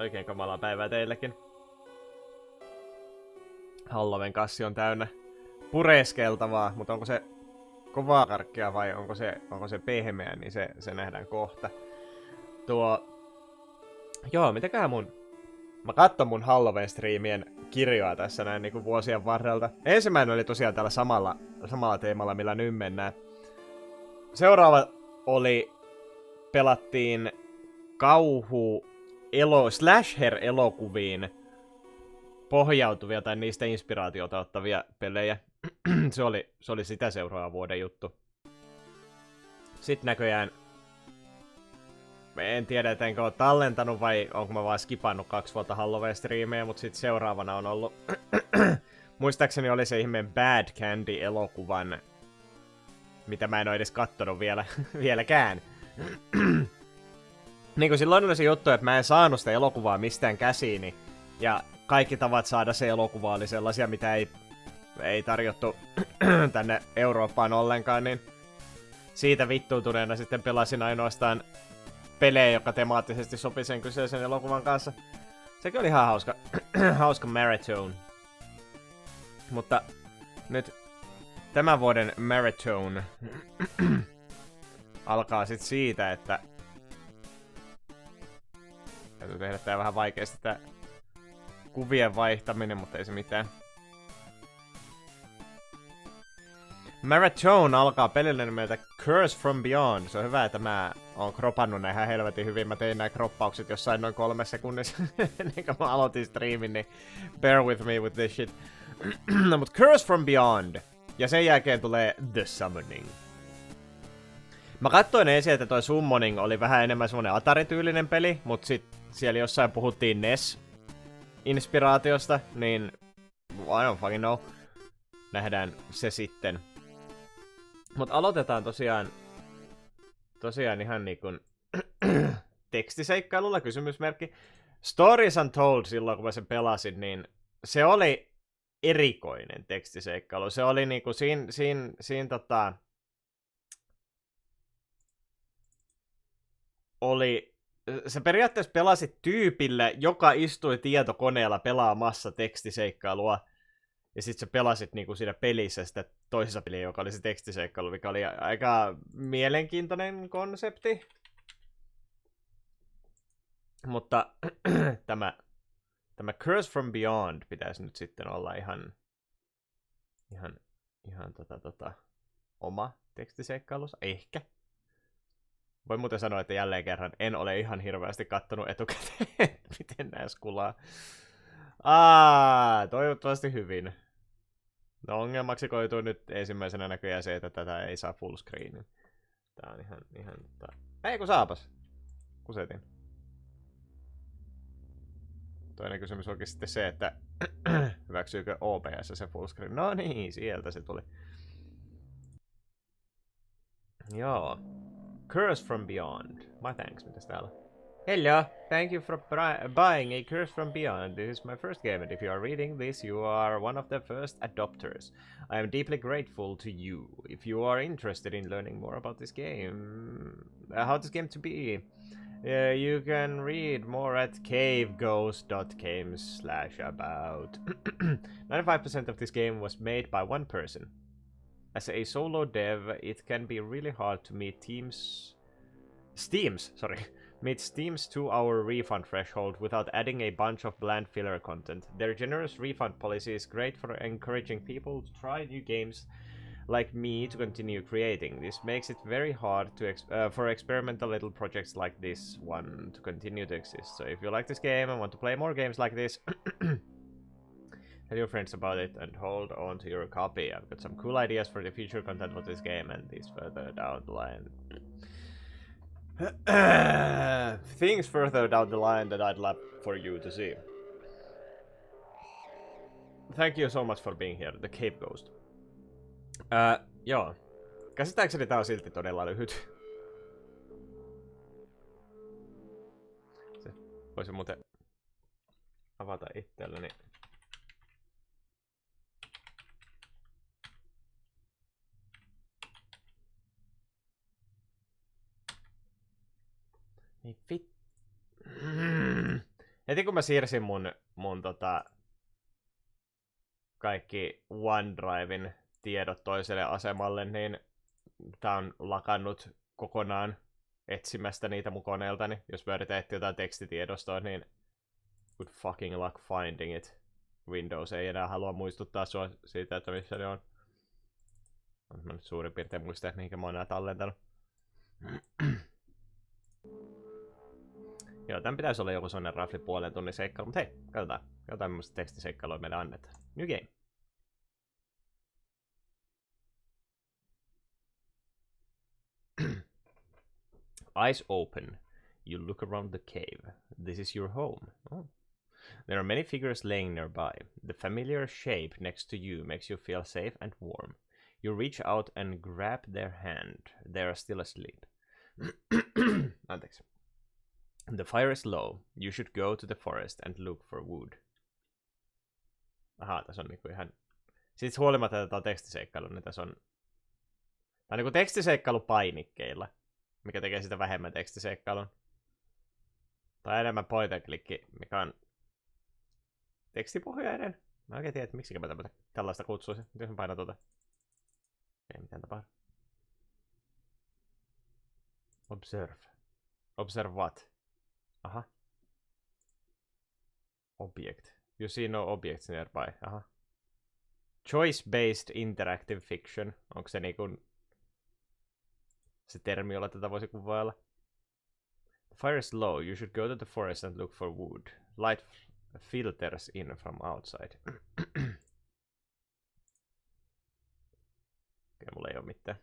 Oikein kamalaa päivää teillekin. Halloween kassi on täynnä pureskeltavaa, mutta onko se kovaa karkkia vai onko se pehmeä, niin se nähdään kohta. Joo, mitäköhän mä katson mun Halloween-striimien kirjoa tässä näin niinku vuosien varrelta. Ensimmäinen oli tosiaan tällä samalla teemalla, millä nyt mennään. Seuraava pelattiin slasher-elokuviin pohjautuvia tai niistä inspiraatiota ottavia pelejä. se oli sitä seuraava vuoden juttu. Sitten näköjään en tiedä, että enkö ole tallentanut vai onko mä vaan skipannut 2 vuotta Halloween-striimejä, mutta sitten seuraavana on ollut muistaakseni oli se ihmeen Bad Candy-elokuvan, mitä mä en ole edes kattonut vieläkään. Niin kuin silloin oli se juttu, että mä en saanut sitä elokuvaa mistään käsiini, ja kaikki tavat saada se elokuva oli sellaisia, mitä ei tarjottu tänne Eurooppaan ollenkaan, niin siitä vittuutuneena sitten pelasin ainoastaan pelejä, joka temaattisesti sopi sen kyseisen elokuvan kanssa. Sekin oli ihan hauska marathon. Mutta nyt tämän vuoden marathon alkaa sit siitä, että täytyy tehdä tää vähän vaikeasti tää kuvien vaihtaminen, mutta ei se mitään. Marathon alkaa pelillä nimeltä Curse from Beyond. Se on hyvä, että mä oon kropannut näin ihan helvetin hyvin. Mä tein nämä kroppaukset jossain noin 3 sekunnissa. Niin kuin mä aloitin streamin, niin bear with me with this shit. No, mut Curse from Beyond. Ja sen jälkeen tulee The Summoning. Mä katsoin ensin, että toi Summoning oli vähän enemmän semmonen Atari-tyylinen peli, mut sit siellä jossain puhuttiin NES-inspiraatiosta, niin I don't fucking know. Nähdään se sitten. Mut aloitetaan tosiaan ihan niinkun tekstiseikkailulla, kysymysmerkki. Stories Untold silloin, kun mä sen pelasin, niin se oli erikoinen tekstiseikkailu. Se oli niinku sä periaatteessa pelasit tyypille, joka istui tietokoneella pelaamassa tekstiseikkailua. Ja sit sä pelasit niinku siinä pelissä sitä toisessa peliä, joka oli se tekstiseikkailu, mikä oli aika mielenkiintoinen konsepti. Mutta tämä Curse from Beyond pitäisi nyt sitten olla ihan oma tekstiseikkailussa. Ehkä. Voin muuten sanoa, että jälleen kerran en ole ihan hirveästi kattonut etukäteen, miten nää skulaa. Toivottavasti hyvin. No ongelmaksi koituu nyt ensimmäisenä näköjään se, että tätä ei saa full screenin. Tää on ihan ei kun saapas. Kusetin. Toinen kysymys onkin sitten se, että hyväksyykö OBS se full screen. No niin, sieltä se tuli. Joo. Curse from Beyond. My thanks, mitäs täällä? Hello, thank you for buying A Curse from Beyond. This is my first game, and if you are reading this, you are one of the first adopters. I am deeply grateful to you. If you are interested in learning more about this game, how this game to be, you can read more at caveghost.games/about. 95% of this game was made by one person. As a solo dev, it can be really hard to meet Steam's 2-hour refund threshold without adding a bunch of bland filler content. Their generous refund policy is great for encouraging people to try new games like me to continue creating. This makes it very hard for experimental little projects like this one to continue to exist. So if you like this game and want to play more games like this, tell your friends about it and hold on to your copy. I've got some cool ideas for the future content for this game and this further down the line. Things further down the line that I'd love for you to see. Thank you so much for being here, The Cave Ghost. Joo. Käsittääkseni tää on silti todella lyhyt. Se voisin muuten avata itselleni. Ei heti kun mä siirsin mun kaikki OneDriven tiedot toiselle asemalle, niin tää on lakannut kokonaan etsimästä niitä mun koneeltani. Jos mä yritän etsiä jotain tekstitiedostoa, niin good fucking luck finding it. Windows ei enää halua muistuttaa sua siitä, että missä ne on. Mä nyt suurin piirtein muista, että mihinkä mä oon nää tallentanut. Joo, tän pitäisi olla joku sellainen rafli puolen tunnin seikkailu, mutta hei, katsotaan millaista tekstiseikkailua meille annetaan. New game. Eyes open. You look around the cave. This is your home. Oh. There are many figures laying nearby. The familiar shape next to you makes you feel safe and warm. You reach out and grab their hand. They are still asleep. Anteeksi. The fire is low. You should go to the forest and look for wood. Aha, tässä on niinku ihan... Sitten huolimatta, että tää on tekstiseikkailu, niin tässä on... Tää on niinku tekstiseikkailu painikkeilla, mikä tekee sitä vähemmän tekstiseikkailun. Tai enemmän point and click, mikä on tekstipohjainen. Mä oikein tiedä, että miksi mä tällaista kutsuisin. Miten mä painan tuota? Ei mitään tapahdu. Observe. Observe what? Aha. Object. You see no objects nearby. Aha. Choice-based interactive fiction. Onko se niinku se termi, jolla tätä voisi kuvailla? Fire is low. You should go to the forest and look for wood. Light filters in from outside. Okei, mulla ei oo mitään.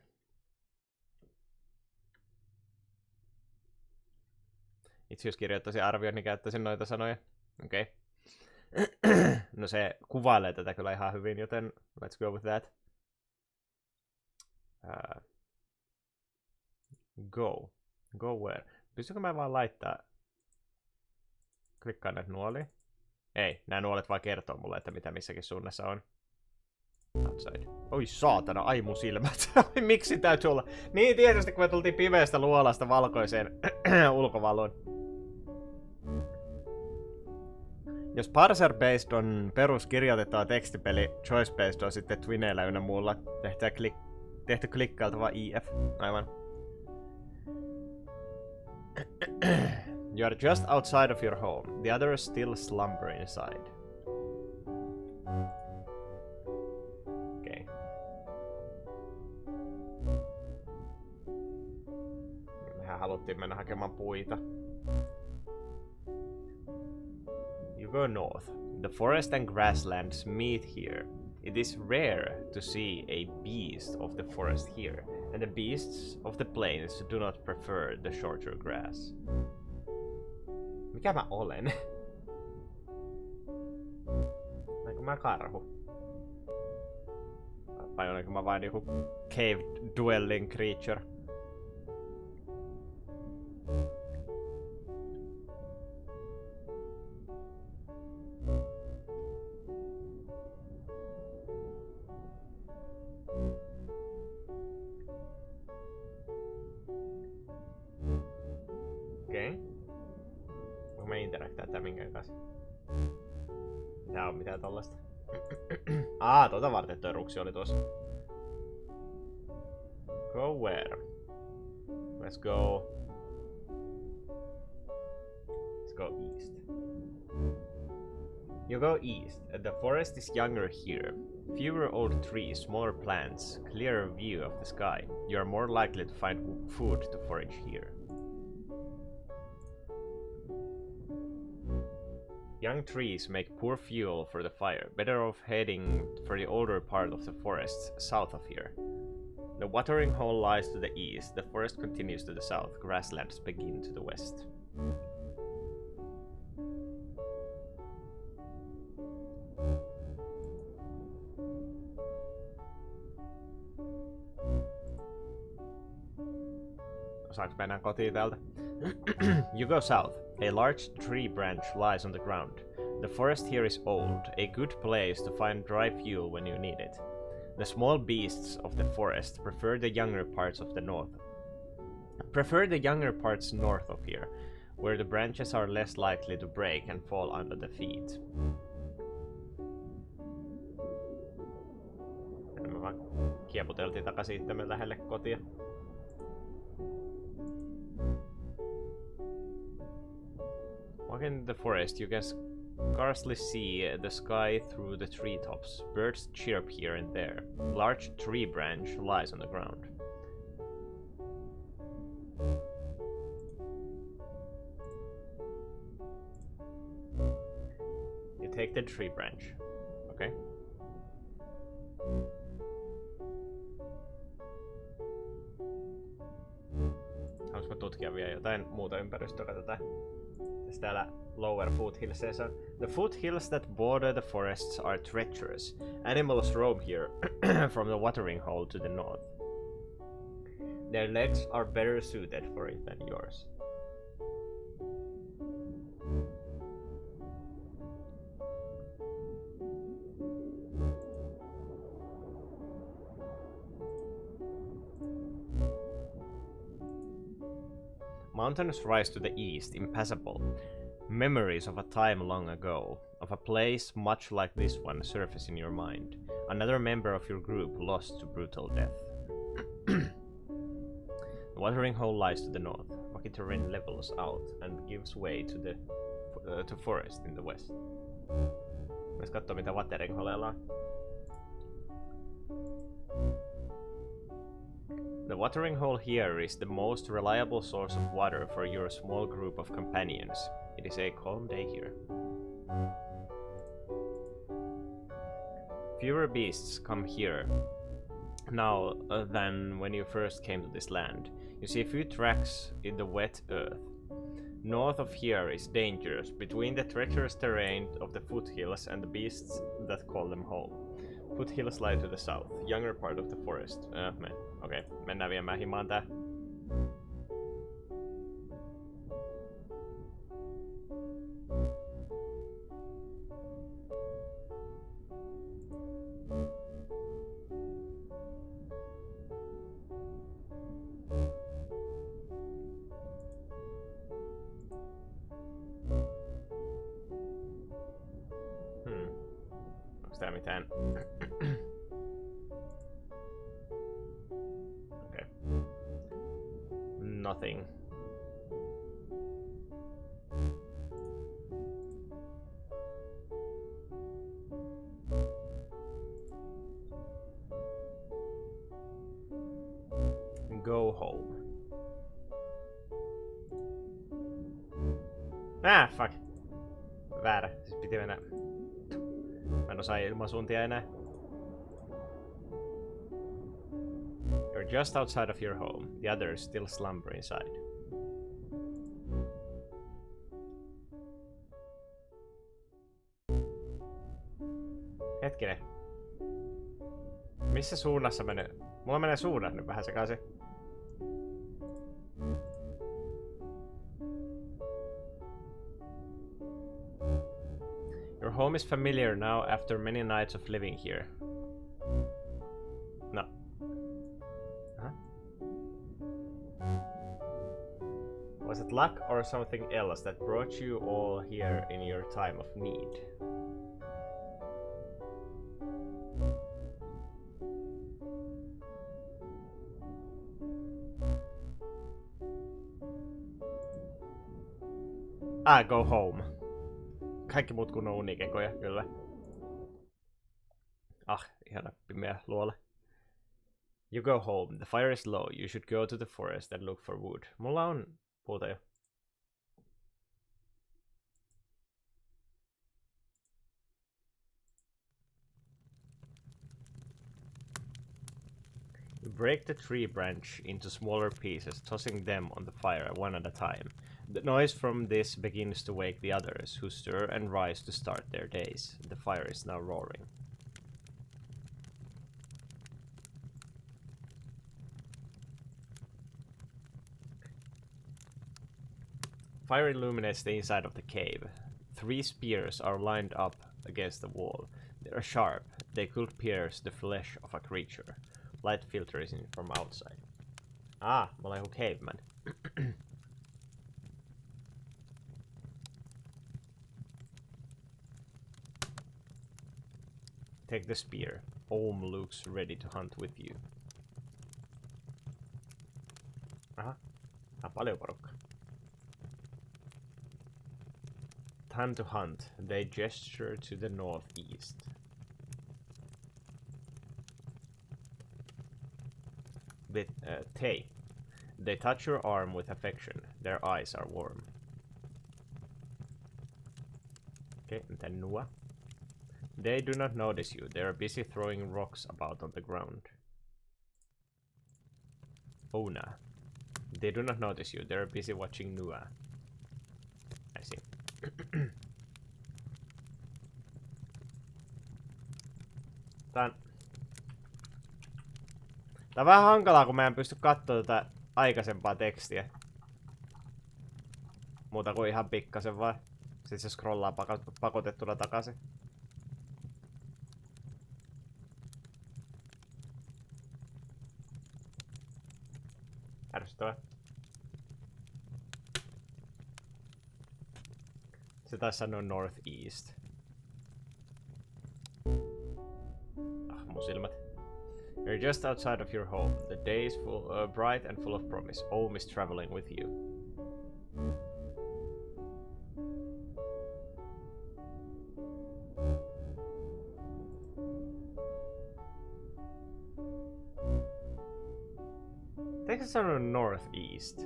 Itse jos kirjoittaisin arvion, niin käyttäisin noita sanoja. Okei. No se kuvailee tätä kyllä ihan hyvin, joten let's go with that. Go. Go where? Pystykö mä vaan laittaa... Klikkaan näitä nuolia. Ei, nämä nuolet vaan kertoo mulle, että mitä missäkin suunnassa on. Outside. Oi saatana, ai mun silmät. Miksi täytyy olla? Niin tietysti, kun me tultiin pimeästä luolasta valkoiseen ulkovaloon. Jos parser-based on peruskirjoitettava tekstipeli, choice-based on sitten Twineillä ynnä muulla tehty klikkailtava IF. Aivan. You are just outside of your home. The others still slumber inside. Okay. Mehän haluttiin mennä hakemaan puita. You go north. The forest and grasslands meet here. It is rare to see a beast of the forest here, and the beasts of the plains do not prefer the shorter grass. Mikä mä olen? Olenko mä karhu? Vai olenko mä vain joku cave dwelling creature? Okei. Onko me interaktää tää minkään kanssa? Tää on mitään tollasta. Tota varten toi ruksi oli tuossa. Go where? Let's go. Let's go east. You go east. The forest is younger here. Fewer old trees, more plants, clearer view of the sky. You are more likely to find food to forage here. Young trees make poor fuel for the fire. Better off heading for the older part of the forest south of here. The watering hole lies to the east. The forest continues to the south. Grasslands begin to the west. Saanko mennä kotiin täältä? You go south. A large tree branch lies on the ground. The forest here is old, a good place to find dry fuel when you need it. The small beasts of the forest prefer the younger parts north of here. where the branches are less likely to break and fall under the feet. Me vaan kieputeltiin takaisin itsemme lähelle kotia. Walking in the forest, you can scarcely see the sky through the treetops. Birds chirp here and there. A large tree branch lies on the ground. You take the tree branch. Okay. Haluaisinko tutkia vielä jotain muuta ympäristöä? Katsotaan. Täällä lower foothillsissa. The foothills that border the forests are treacherous. Animals roam here from the watering hole to the north. Their legs are better suited for it than yours. Mountains rise to the east, impassable. Memories of a time long ago, of a place much like this one, surface in your mind. Another member of your group lost to brutal death. The watering hole lies to the north. Rocky terrain levels out and gives way to the forest in the west. Myös katsoa mitä watering holella on. The watering hole here is the most reliable source of water for your small group of companions. It is a calm day here. Fewer beasts come here now than when you first came to this land. You see a few tracks in the wet earth. North of here is dangerous, between the treacherous terrain of the foothills and the beasts that call them home. Foothills lie to the south, younger part of the forest. Okei, mennään viemään himaan tää. Onks tää mitään? Okay. Nothing. Go home. Fuck. Väärä. Siis piti mennä. Mä en osaa ilmansuuntia enää. You're just outside of your home. The others still slumber inside. Hetkinen. Missä suunnassa menee? Mulla menee suunnat nyt vähän sekaisin. Your home is familiar now after many nights of living here. No. Huh? Was it luck or something else that brought you all here in your time of need? Go home. Kaikki muut kunnon unikekoja, kyllä. Ihana pimeä luola. You go home. The fire is low. You should go to the forest and look for wood. Mulla on puuta jo. You break the tree branch into smaller pieces, tossing them on the fire one at a time. The noise from this begins to wake the others, who stir and rise to start their days. The fire is now roaring. Fire illuminates the inside of the cave. 3 spears are lined up against the wall. They are sharp. They could pierce the flesh of a creature. Light filters in from outside. Mä olen joku caveman. Take the spear. Ohm looks ready to hunt with you. Aha. Paljon porukkaa. Time to hunt. They gesture to the northeast. With Tay. They touch your arm with affection. Their eyes are warm. Okay, and then Nua. They do not notice you. They are busy throwing rocks about on the ground. Ona. They do not notice you. They are busy watching Nua. I see. Tää on vähän hankalaa, kun mä en pysty katsoa tätä aikaisempaa tekstiä. Muuta kuin ihan pikkasen vaan. Sitten se scrollaa pakotettuna takaisin. Ärsyttävää. Se taisi sanoa northeast. Mun silmät. You're just outside of your home. The day is bright and full of promise. Ohm is traveling with you. Eikö se sanoa northeast?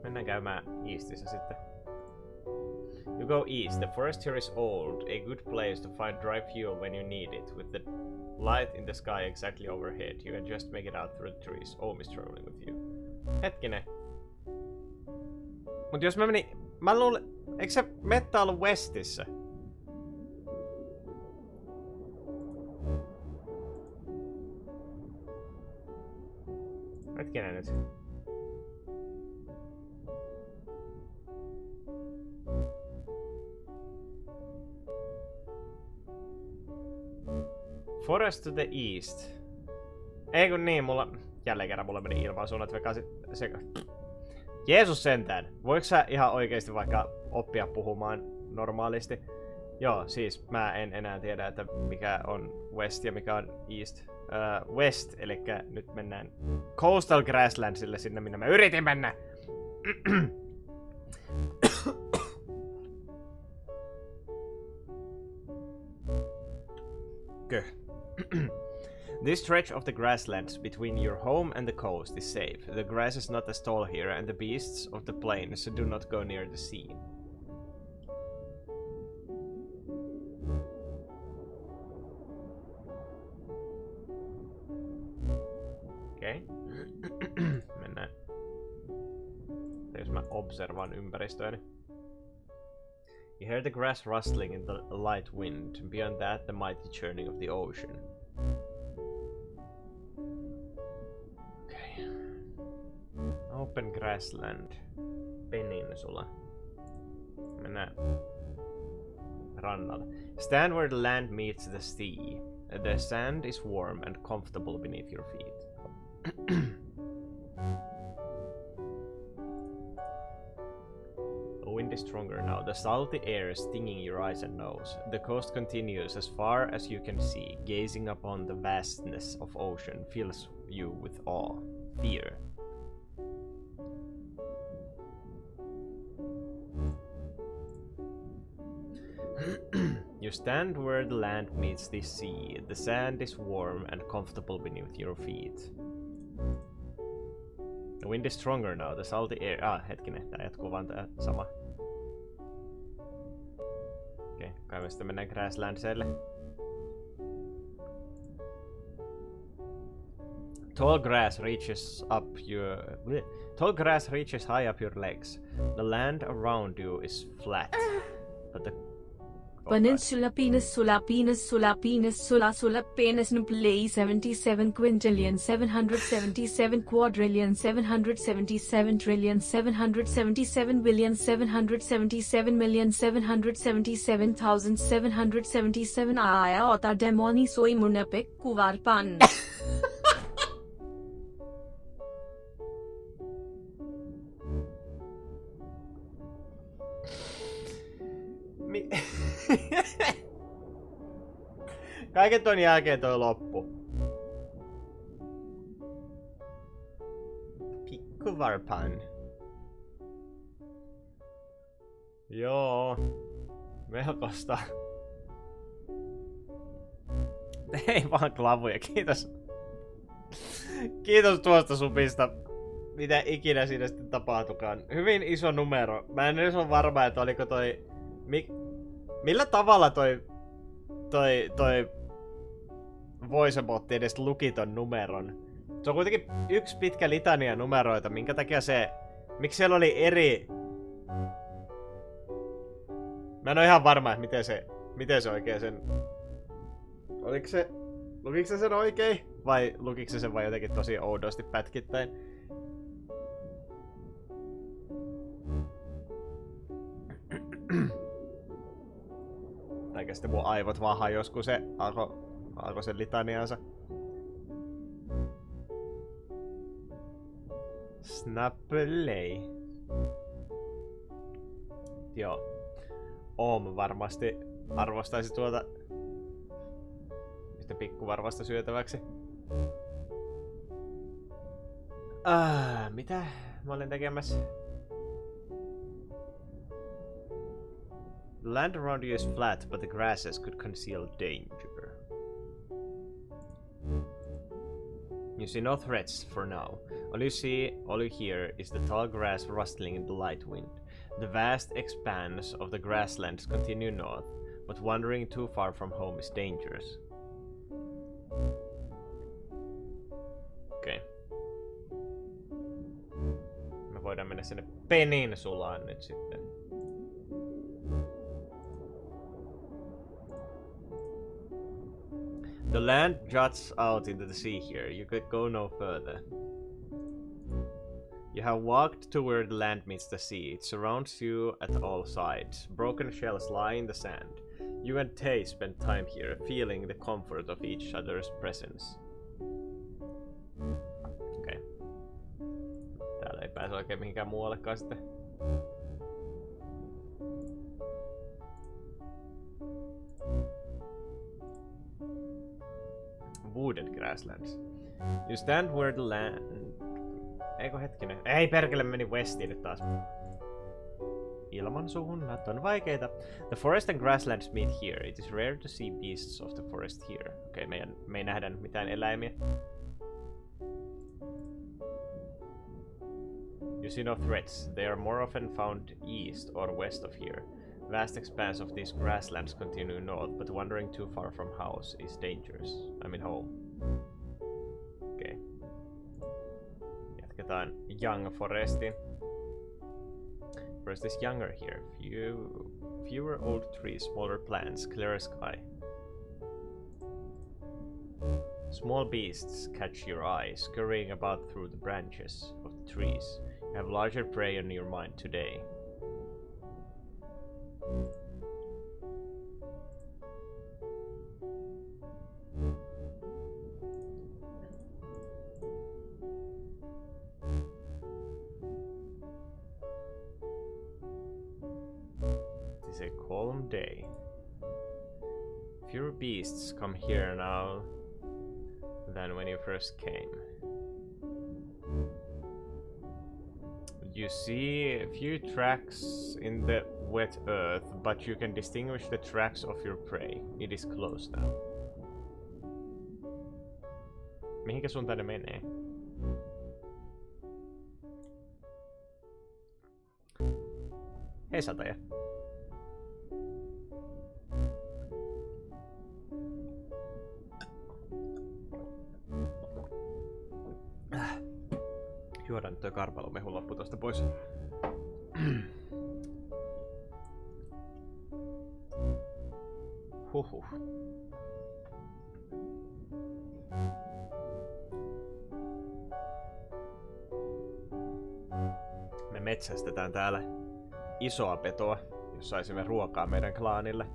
Mennään käymään eastissä sitten. You go east. The forest here is old. A good place to find dry fuel when you need it. With the light in the sky exactly overhead, you can just make it out through the trees. Ohm is traveling with you. Hetkinen. Mut jos mä menin... Mä luulen... Eikö se metta ollut westissä? Hetkinen nyt. Forest to the east. Ei kun niin, jälleen kerran mulla meni ilmansuunnat vekaisin sekä. Jeesus sentään. Voiko sä ihan oikeesti vaikka oppia puhumaan normaalisti? Joo, siis mä en enää tiedä, että mikä on west ja mikä on east. West, eli nyt mennään Coastal Grasslandsille, sinne minne mä yritin mennä. This stretch of the grasslands between your home and the coast is safe. The grass is not as tall here, and the beasts of the plains do not go near the sea. Okei. Mennään. Jos mä observaan ympäristöäni. You hear the grass rustling in the light wind. Beyond that, the mighty churning of the ocean. Okay. Open grassland. Peninsula. Mennään rannalle. Stand where the land meets the sea. The sand is warm and comfortable beneath your feet. The wind is stronger now. The salty air is stinging your eyes and nose. The coast continues as far as you can see. Gazing upon the vastness of ocean fills you with awe, fear. You stand where the land meets the sea. The sand is warm and comfortable beneath your feet. The wind is stronger now. The salty air... hetkinen. Tää jatkuu vaan tää sama. Okei, kai me sitten mennään Grasslandselle. Tall grass reaches high up your legs. The land around you is flat, but the Peninsula penis sula penis sula penis sula sula penis nuplay 77 quintillion 777 quadrillion 777 trillion 777 billion 777 million 777,777 aota demoni soi munapek kuvarpan. Kaiken ton jälkeen toi loppu. Pikkuvarpan. Joo. Melkoista. Ei vaan klavuja, kiitos. Kiitos tuosta supista. Mitä ikinä siinä sitten tapahtukaan. Hyvin iso numero. Mä en edes ole varma, että oliko toi... Millä tavalla toi voicebotti edes luki ton numeron? Se on kuitenkin yksi pitkä litania numeroita, minkä takia se... Miksi siellä oli eri... Mä en oo ihan varma, että miten se oikein sen... Lukiko se sen oikein? Vai lukiko se sen vai jotenkin tosi oudosti pätkittäin? Tai sitten mun aivot vaan hajos, kun se alkoi sen litaniansa. Snappelei. Joo. Oom varmasti arvostaisi tuota yhtä pikkuvarvasta syötäväksi. Mitä mä olin tekemässä? The land around you is flat, but the grasses could conceal danger. You see no threats for now. All you see, all you hear is the tall grass rustling in the light wind. The vast expanse of the grasslands continue north, but wandering too far from home is dangerous. Okei. Me voidaan mennä sinne peninsulaan nyt sitten. The land juts out into the sea here. You could go no further. You have walked to where the land meets the sea. It surrounds you at all sides. Broken shells lie in the sand. You and Tay spend time here, feeling the comfort of each other's presence. Okei. Täällä ei pääse oikein mihinkään muuallekaan sitten. Wooded grasslands. You stand where the land... Eikö hetkinen? Ei perkele, meni westiin nyt taas. Ilmansuunnat on vaikeita. The forest and grasslands meet here. It is rare to see beasts of the forest here. Okei, me ei nähdä mitään eläimiä. You see no threats. They are more often found east or west of here. Vast expanse of these grasslands continue north, but wandering too far from house is dangerous. I mean home. Okei. Jatketaan Young Forestin. Forest is younger here. Fewer old trees, smaller plants, clearer sky. Small beasts catch your eye, scurrying about through the branches of the trees. You have larger prey on your mind today. It is a calm day. Fewer beasts come here now than when you first came. You see a few tracks in the wet earth, but you can distinguish the tracks of your prey. It is close now. Mihinkä suuntaan ne menee? Hei sataja. Juodaan nyt toi karpalomehun loppu tosta pois. Huhhuh. Me metsästetään täällä isoa petoa, jos saisimme ruokaa meidän klaanille.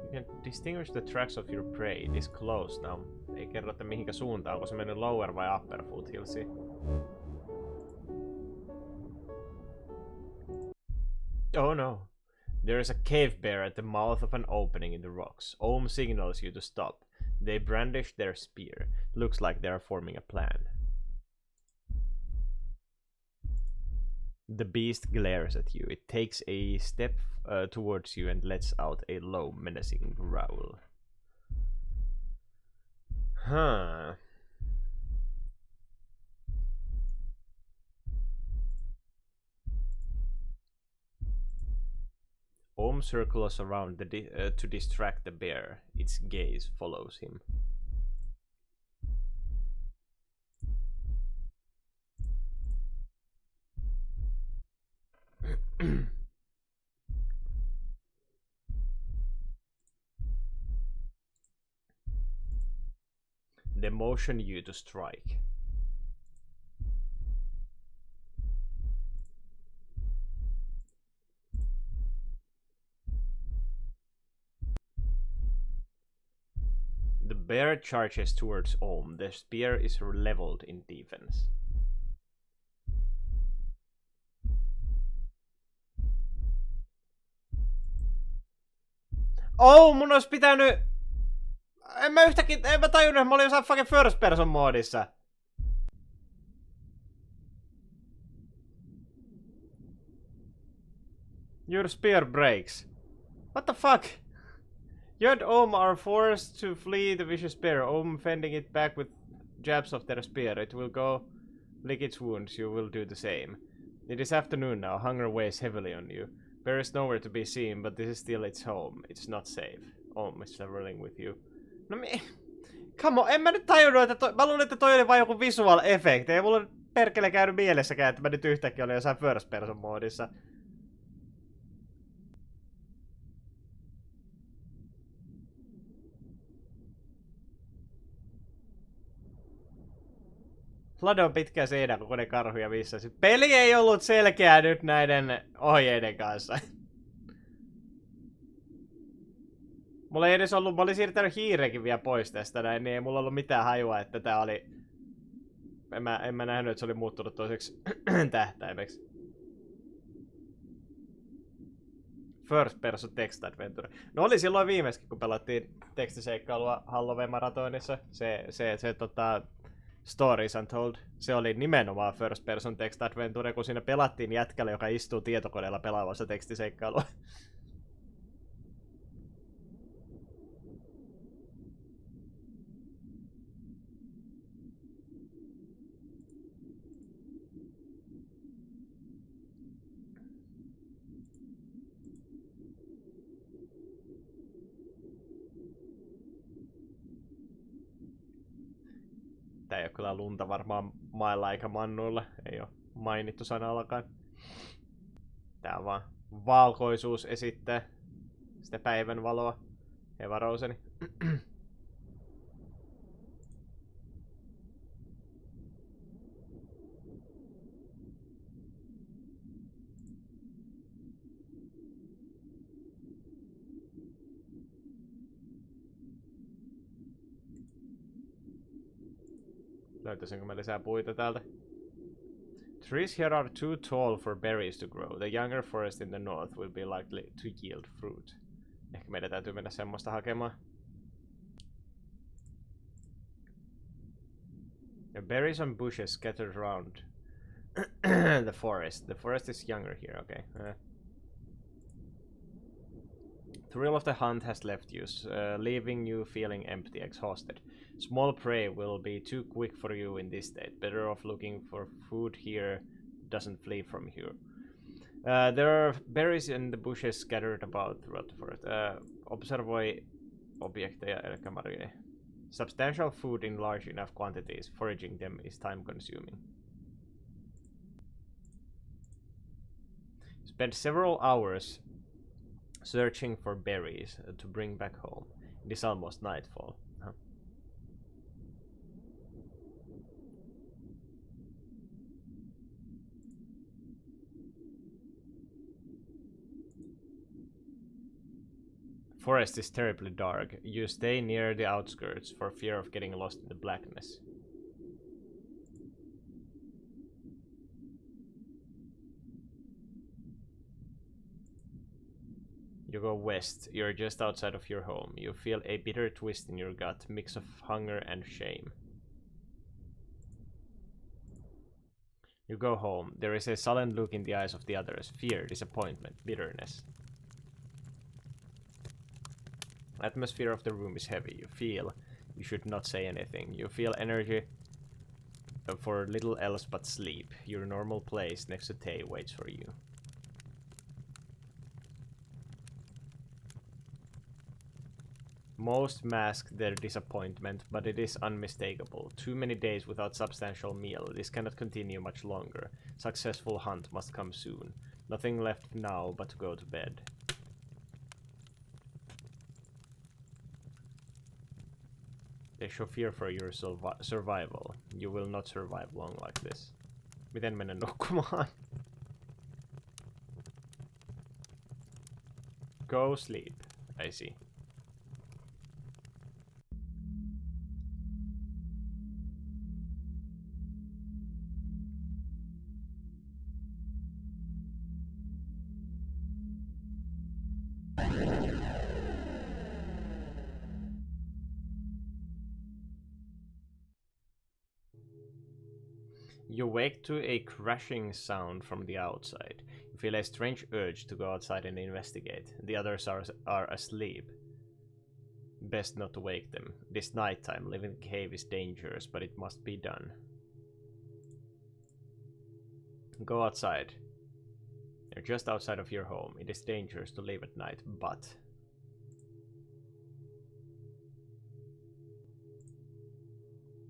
You can distinguish the tracks of your prey. It is close now. Ei kerro, että mihinkä suuntaan. Onko se mennyt Lower vai Upper Foothillsiin? Oh no. There is a cave bear at the mouth of an opening in the rocks. Ohm signals you to stop. They brandish their spear. Looks like they are forming a plan. The beast glares at you. It takes a step towards you and lets out a low, menacing growl. Huh. Ohm circles around to distract the bear. Its gaze follows him. They motion you to strike. The bear charges towards Ohm. The spear is leveled in defense. Oh, mun olisi pitänyt... En mä tajunnut, että mä olin jossain fucking first person moodissa. Your spear breaks. What the fuck? You and Ohm are forced to flee the vicious bear. Ohm fending it back with jabs of their spear. It will go lick its wounds. You will do the same. It is afternoon now. Hunger weighs heavily on you. Bear is nowhere to be seen, but this is still its home. It's not safe. Ohm is leveling with you. No come on, en mä nyt tajunnut, että mä luulin, että toi oli vain joku visual effect. Ei mulla perkele käynyt mielessäkään, että mä nyt yhtäkkiä olin jossain first person moodissa. Lado on pitkä seinä, kun ne karhuja vissasi. Peli ei ollut selkeä nyt näiden ohjeiden kanssa. Mulla ei edes ollut, mä olin siirtänyt hiirekin vielä pois tästä näin, niin ei mulla ollut mitään hajua, että tää oli... En mä nähnyt, että se oli muuttunut toiseksi tähtäimeksi. First person text adventure. No oli silloin viimeiskin, kun pelattiin tekstiseikkailua Halloween-maratonissa. Se Stories Untold. Se oli nimenomaan first person text adventure, kun siinä pelattiin jätkällä, joka istuu tietokoneella pelaamassa tekstiseikkailua. Tää ei oo kyllä lunta varmaan mailla eikä mannuilla. Ei oo mainittu sanallakaan. Tää on vaan valkoisuus esittää sitä päivänvaloa. Hei varouseni. Löytäisinkö mä lisää puita täältä? Trees here are too tall for berries to grow. The younger forest in the north will be likely to yield fruit. Ehkä meidän täytyy mennä semmoista hakemaan. The berries on bushes scattered around the forest. The forest is younger here, okay. Thrill of the hunt has left you, leaving you feeling empty, exhausted. Small prey will be too quick for you in this state. Better off looking for food here, doesn't flee from here. There are berries in the bushes scattered about throughout the forest. Observoi objekteja, eli marjoja. Substantial food in large enough quantities. Foraging them is time consuming. Spend several hours searching for berries to bring back home. It is almost nightfall. Huh. Forest is terribly dark. You stay near the outskirts for fear of getting lost in the blackness. You go west. You're just outside of your home. You feel a bitter twist in your gut, mix of hunger and shame. You go home. There is a sullen look in the eyes of the others. Fear, disappointment, bitterness. Atmosphere of the room is heavy. You feel you should not say anything. You feel energy for little else but sleep. Your normal place next to Tay waits for you. Most mask their disappointment, but it is unmistakable. Too many days without substantial meal. This cannot continue much longer. Successful hunt must come soon. Nothing left now but to go to bed. They show fear for your survival. You will not survive long like this. Miten mennä nukkumaan? Go sleep. I see. You wake to a crashing sound from the outside. You feel a strange urge to go outside and investigate. The others are asleep. Best not to wake them. This nighttime, living in the cave is dangerous, but it must be done. Go outside. You're just outside of your home. It is dangerous to leave at night, but...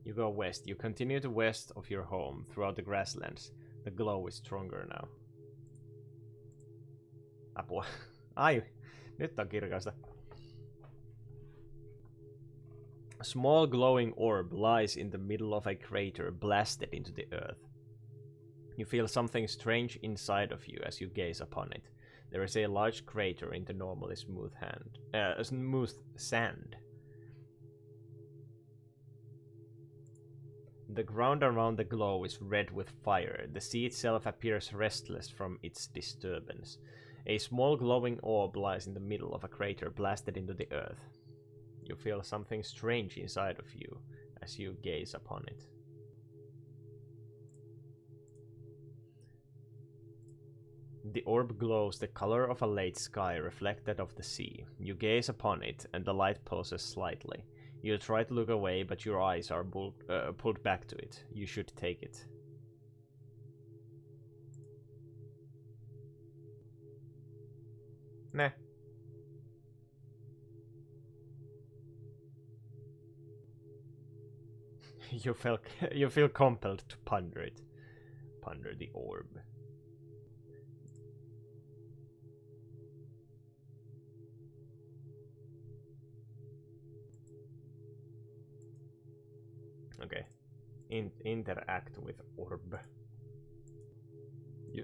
You go west. You continue to west of your home, throughout the grasslands. The glow is stronger now. Apua. Ai, nyt on kirkasta. A small glowing orb lies in the middle of a crater blasted into the earth. You feel something strange inside of you as you gaze upon it. There is a large crater in the normally smooth sand. The ground around the glow is red with fire. The sea itself appears restless from its disturbance. A small glowing orb lies in the middle of a crater blasted into the earth. You feel something strange inside of you as you gaze upon it. The orb glows the color of a late sky reflected of the sea. You gaze upon it, and the light pulses slightly. You try to look away, but your eyes are pulled back to it. You should take it. Nah. You feel compelled to ponder it. Ponder the orb. Okay. Interact with orb.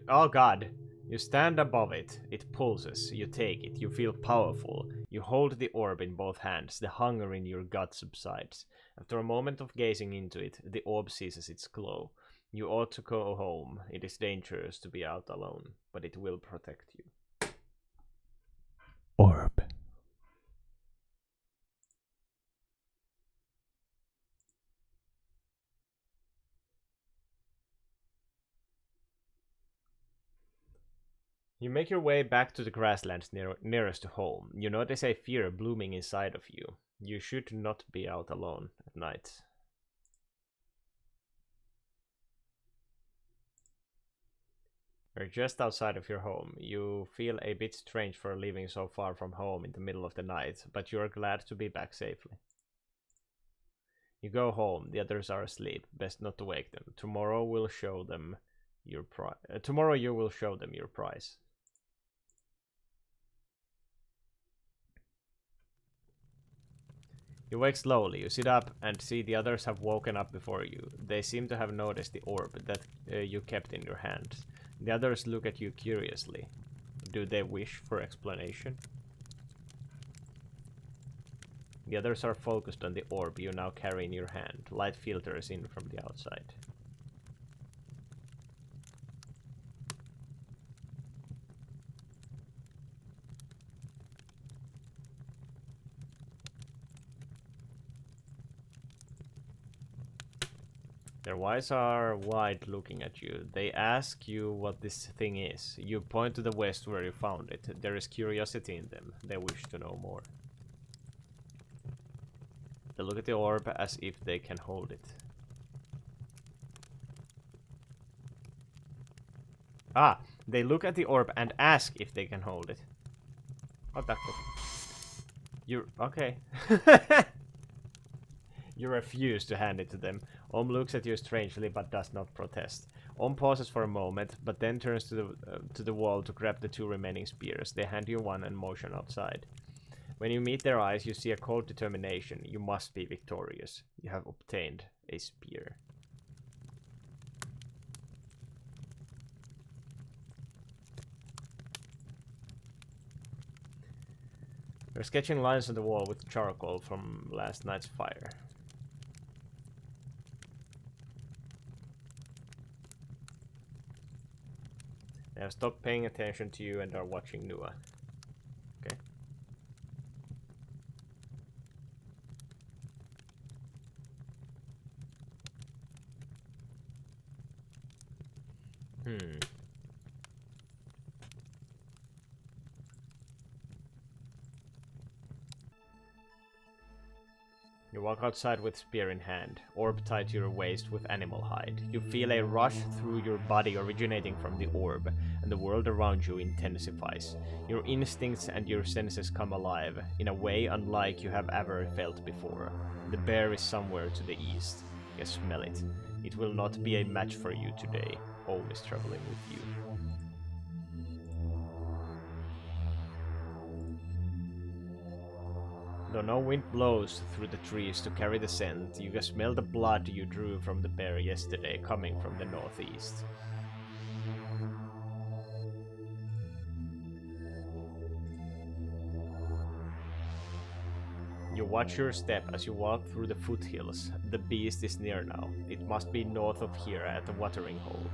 Oh god. You stand above it. It pulses. You take it. You feel powerful. You hold the orb in both hands. The hunger in your gut subsides. After a moment of gazing into it, the orb ceases its glow. You ought to go home. It is dangerous to be out alone, but it will protect you. Orb. You make your way back to the grasslands nearest to home. You notice a fear blooming inside of you. You should not be out alone at night. You're just outside of your home. You feel a bit strange for leaving so far from home in the middle of the night, but you're glad to be back safely. You go home. The others are asleep. Best not to wake them. Tomorrow will show them your tomorrow you will show them your prize. You wake slowly. You sit up and see the others have woken up before you. They seem to have noticed the orb that you kept in your hands. The others look at you curiously. Do they wish for explanation? The others are focused on the orb you now carry in your hand. Light filters in from the outside. Their eyes are wide looking at you. They ask you what this thing is. You point to the west where you found it. There is curiosity in them. They wish to know more. They look at the orb as if they can hold it. Ah, they look at the orb and ask if they can hold it. Otakko. You're okay. You refuse to hand it to them. Om looks at you strangely but does not protest. Om pauses for a moment, but then turns to the wall to grab the 2 remaining spears. They hand you one and motion outside. When you meet their eyes, you see a cold determination. You must be victorious. You have obtained a spear. You're sketching lines on the wall with charcoal from last night's fire. They have stopped paying attention to you and are watching Nua. Okay. You walk outside with spear in hand, orb tied to your waist with animal hide. You feel a rush through your body originating from the orb, and the world around you intensifies. Your instincts and your senses come alive, in a way unlike you have ever felt before. The bear is somewhere to the east. You smell it. It will not be a match for you today. Home is traveling with you. Though no wind blows through the trees to carry the scent, you can smell the blood you drew from the bear yesterday coming from the northeast. You watch your step as you walk through the foothills. The beast is near now. It must be north of here at the watering hole.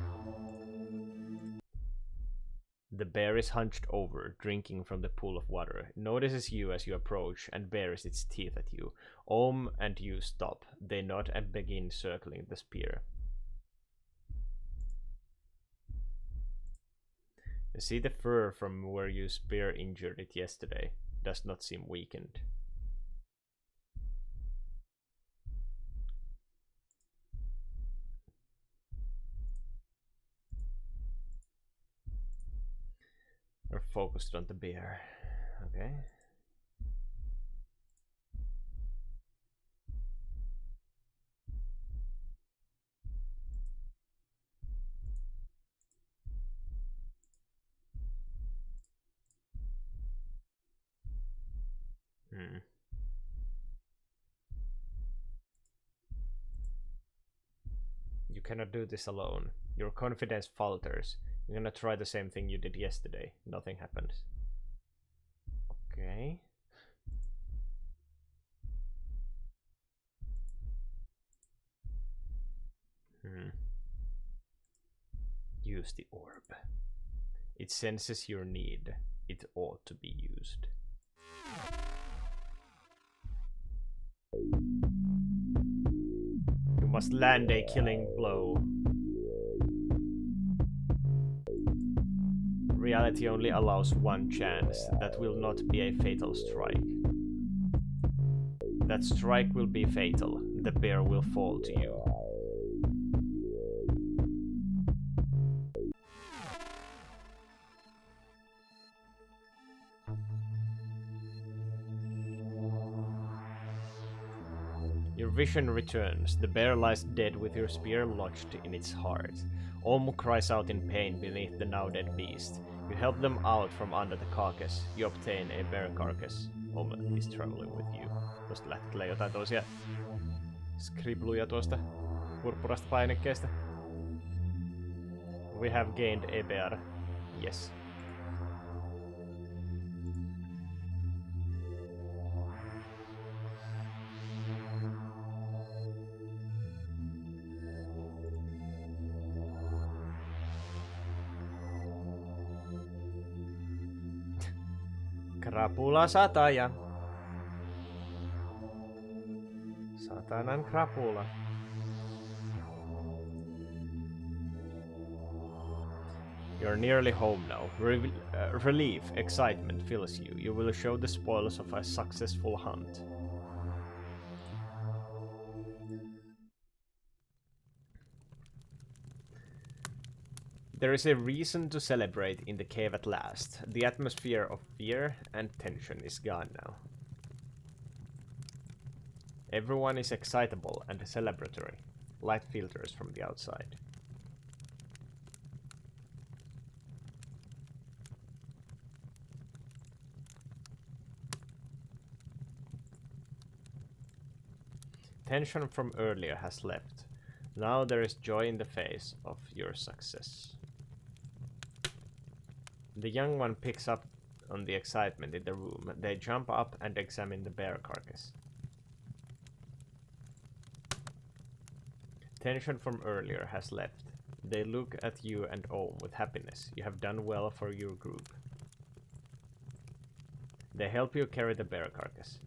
The bear is hunched over, drinking from the pool of water. It notices you as you approach and bares its teeth at you. Om and you stop. They nod and begin circling the spear. You see the fur from where your spear injured it yesterday. Does not seem weakened. You're focused on the bear. Okay. You cannot do this alone. Your confidence falters. You're gonna try the same thing you did yesterday. Nothing happens. Okay. Use the orb. It senses your need. It ought to be used. You must land a killing blow. Reality only allows one chance. That will not be a fatal strike. That strike will be fatal. The bear will fall to you. Your vision returns. The bear lies dead with your spear lodged in its heart. Om cries out in pain beneath the now dead beast. You help them out from under the carcass. You obtain a bear carcass. Om is traveling with you. Tuosta lähtee jotain toisia skribluja tuosta purppurasta painikkeesta. We have gained a bear. Yes. Krapula sataja. Satanan krapula. You're nearly home now. Relief, excitement fills you. You will show the spoils of a successful hunt. There is a reason to celebrate in the cave at last. The atmosphere of fear and tension is gone now. Everyone is excitable and celebratory. Light filters from the outside. Tension from earlier has left. Now there is joy in the face of your success. The young one picks up on the excitement in the room. They jump up and examine the bear carcass. Tension from earlier has left. They look at you and Ohm with happiness. You have done well for your group. They help you carry the bear carcass.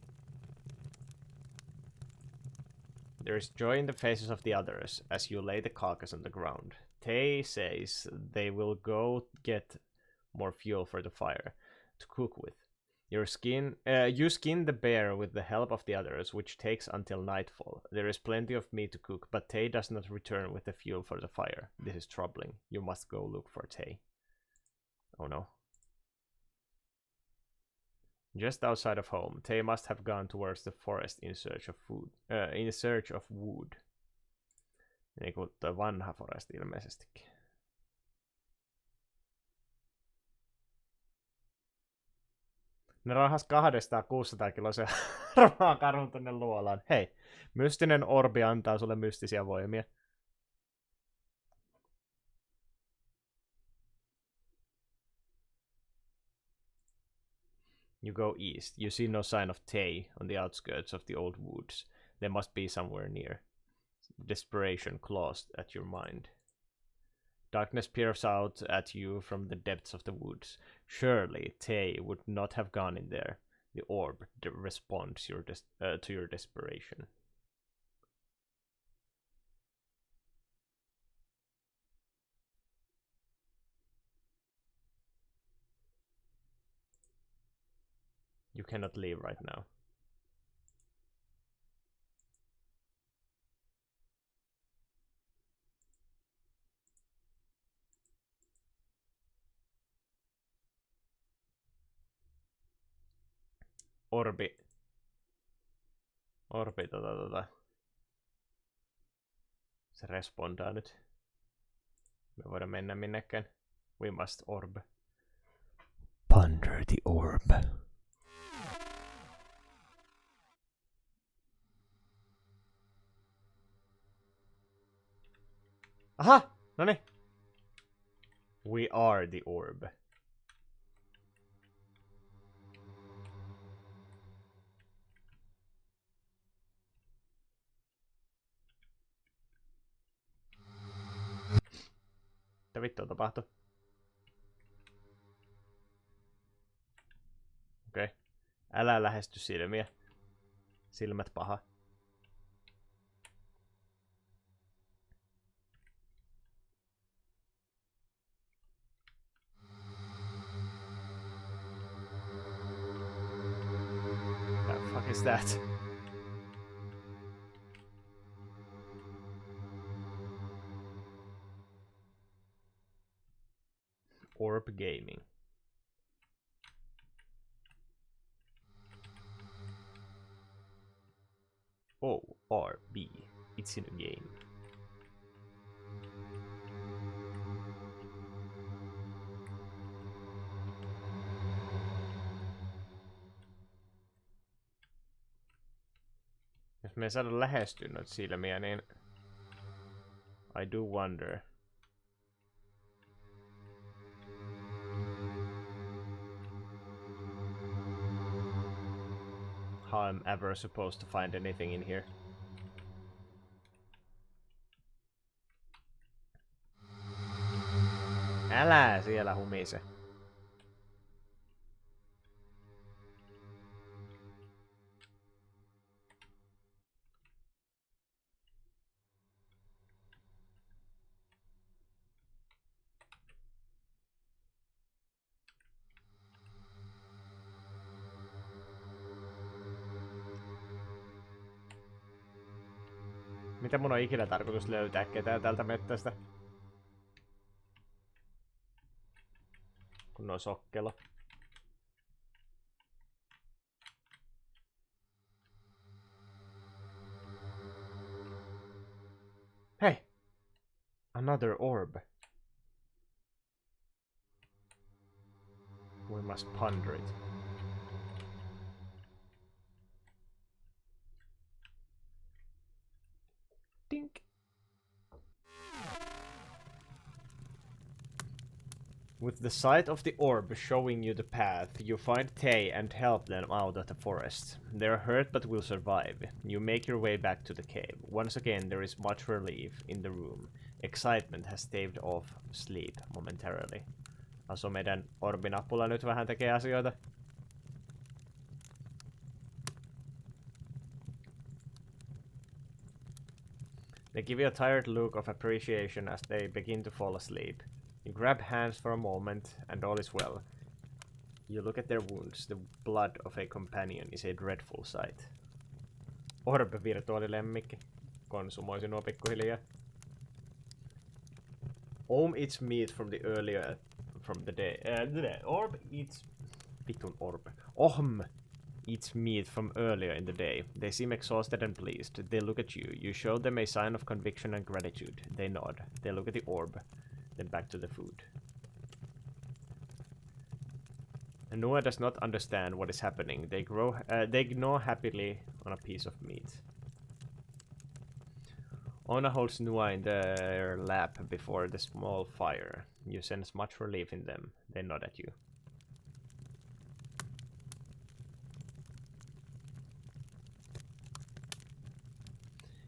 There is joy in the faces of the others as you lay the carcass on the ground. Tay says they will go get more fuel for the fire to cook with. You skin the bear with the help of the others, which takes until nightfall. There is plenty of meat to cook, but Tay does not return with the fuel for the fire. This is troubling. You must go look for Tay. Oh no. Just outside of home, Tay must have gone towards the forest in search of food. In search of wood. Niinku toi vanha foresti ilmeisestikin. Ne rahas 200-600 kiloisen karhun tonne luolaan. Hei, mystinen orbi antaa sulle mystisiä voimia. You go east. You see no sign of Tay on the outskirts of the old woods. They must be somewhere near. Desperation claws at your mind. Darkness peers out at you from the depths of the woods. Surely Tay would not have gone in there. The orb responds to your desperation. You cannot leave right now. Orbi. Se respondaa nyt. Me voidaan mennä minnekään. We must orb. Ponder the orb. Aha! Noniin. We are the orb. Mitä vittua tapahtui? Okei. Okay. Älä lähesty silmiä. Silmät paha. What the fuck is that? Orb Gaming. ORB. It's in a game. Jos me ei saada lähestyä noita silmiä, niin I do wonder. How I'm ever supposed to find anything in here. Älä siellä humise. Miten mun on ikinä tarkoitus löytää ketään tältä mettästä? Kun on sokkelo. Hey! Another orb. We must ponder it. Dink! With the sight of the orb showing you the path, you find Tay and help them out of the forest. They are hurt but will survive. You make your way back to the cave. Once again, there is much relief in the room. Excitement has staved off sleep momentarily. Also meidän orbinappula nyt vähän tekee asioita. They give you a tired look of appreciation as they begin to fall asleep. You grab hands for a moment, and all is well. You look at their wounds. The blood of a companion is a dreadful sight. Orb virtuaalilemmikki. Konsumoisi nuo pikkuhiljaa. Eats meat from the earlier... from the day... Orb eats... Vitun orb. Eats meat from earlier in the day. They seem exhausted and pleased. They look at you. You show them a sign of conviction and gratitude. They nod. They look at the orb. Then back to the food. Noah does not understand what is happening. They gnaw happily on a piece of meat. Ona holds Noah in their lap before the small fire. You sense much relief in them. They nod at you.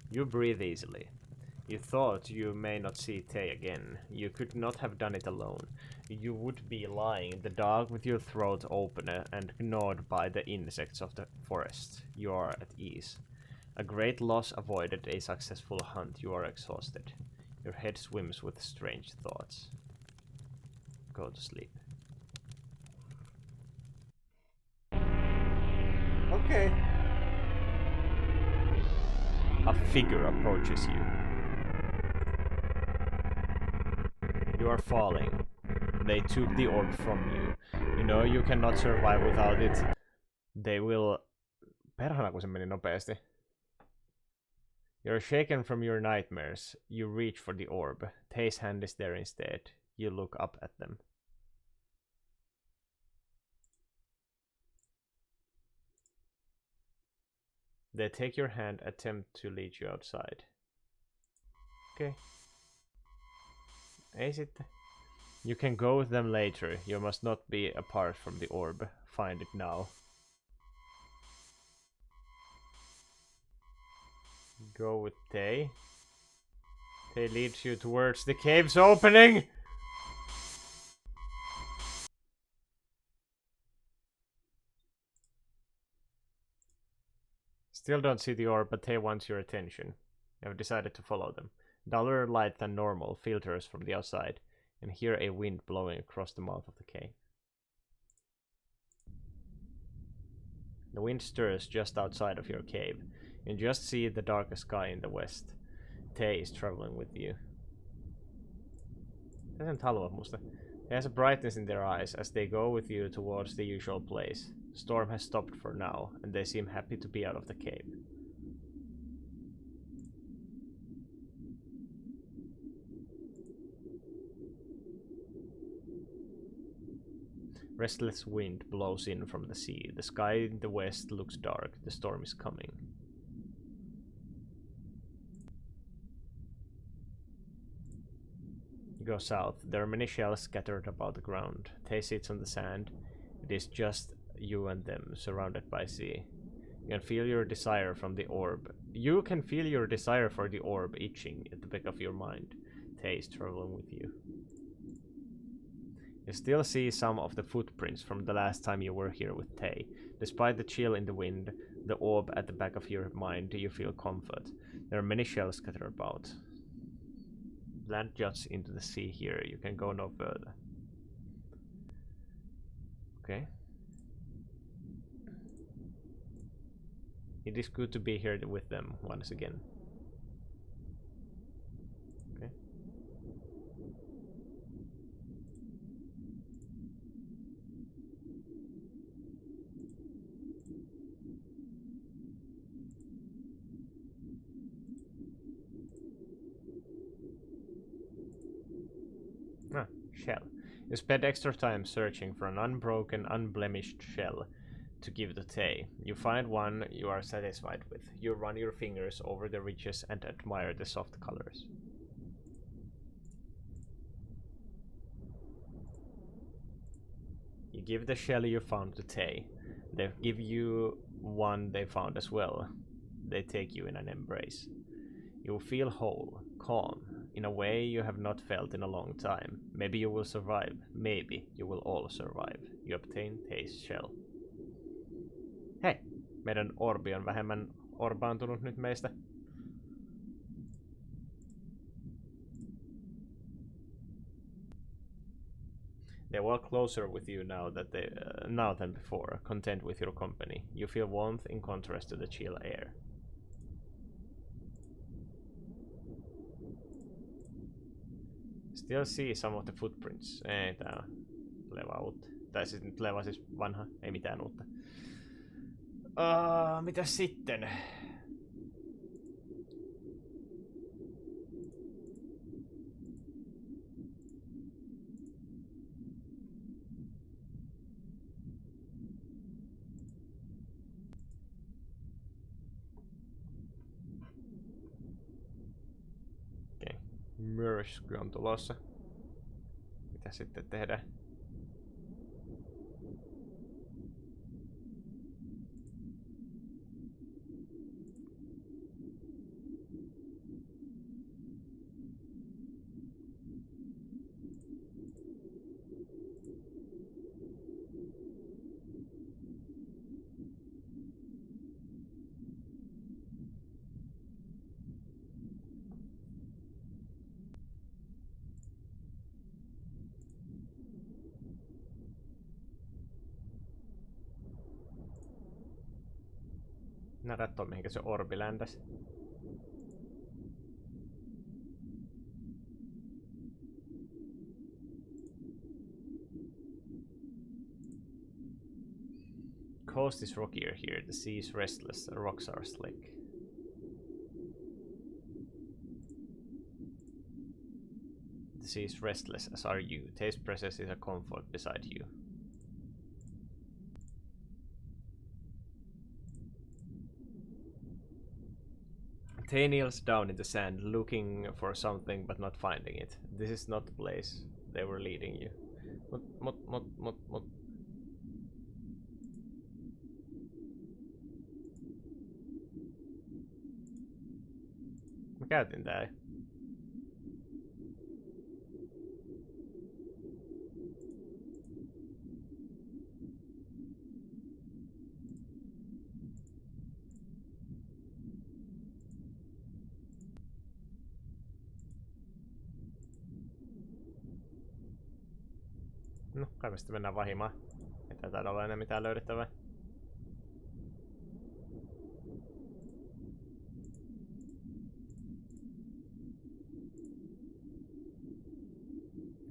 You breathe easily. You thought you may not see Tay again. You could not have done it alone. You would be lying in the dark with your throat open and gnawed by the insects of the forest. You are at ease. A great loss avoided, a successful hunt. You are exhausted. Your head swims with strange thoughts. Go to sleep. Okay. A figure approaches you. You are falling. They took the orb from you. You know you cannot survive without it. They will... Perhana kun se meni nopeasti. You're shaken from your nightmares. You reach for the orb. Tay's hand is there instead. You look up at them. They take your hand, attempt to lead you outside. Okay. Ei sitten. You can go with them later. You must not be apart from the orb. Find it now. Go with Tay. Tay leads you towards the cave's opening! Still don't see the orb, but Tay wants your attention. You have decided to follow them. Duller light than normal filters from the outside, and hear a wind blowing across the mouth of the cave. The wind stirs just outside of your cave. You just see the darker sky in the west. Tay is traveling with you. Doesn't halua musta. There's a brightness in their eyes as they go with you towards the usual place. Storm has stopped for now, and they seem happy to be out of the cave. Restless wind blows in from the sea. The sky in the west looks dark. The storm is coming. You go south. There are many shells scattered about the ground. Tay sits on the sand. It is just you and them, surrounded by sea. You can feel your desire from the orb. You can feel your desire for the orb itching at the back of your mind. Tay is traveling with you. You still see some of the footprints from the last time you were here with Tay. Despite the chill in the wind, the orb at the back of your mind, you feel comfort. There are many shells scattered about. Land juts into the sea here. You can go no further. Okay. It is good to be here with them once again. Shell. You spend extra time searching for an unbroken, unblemished shell to give to Tay. You find one you are satisfied with. You run your fingers over the ridges and admire the soft colors. You give the shell you found to Tay. They give you one they found as well. They take you in an embrace. You feel whole, calm, in a way you have not felt in a long time. Maybe you will survive. Maybe you will all survive. You obtain Tay's shell. Hei! Meidän orbi on vähemmän orbaantunut nyt meistä. They walk closer with you now than before, content with your company. You feel warmth in contrast to the chill air. Still see some of the footprints. Ei, tää on leva uutta. Tai siis nyt leva siis vanha, ei mitään uutta. Mitäs sitten? Myrsky on tulossa. Mitä sitten tehdään? Nähdät on mihinkä se orbi ländäs. Coast is rockier here, the sea is restless, the rocks are slick. The sea is restless, as are you. Tay's presence is a comfort beside you. Tay kneels down in the sand, looking for something but not finding it. This is not the place they were leading you. Mut. Mä käytin tää. No, kai me sitten mennään vahimaan. Ei tää taida olla enää mitään löydettävää.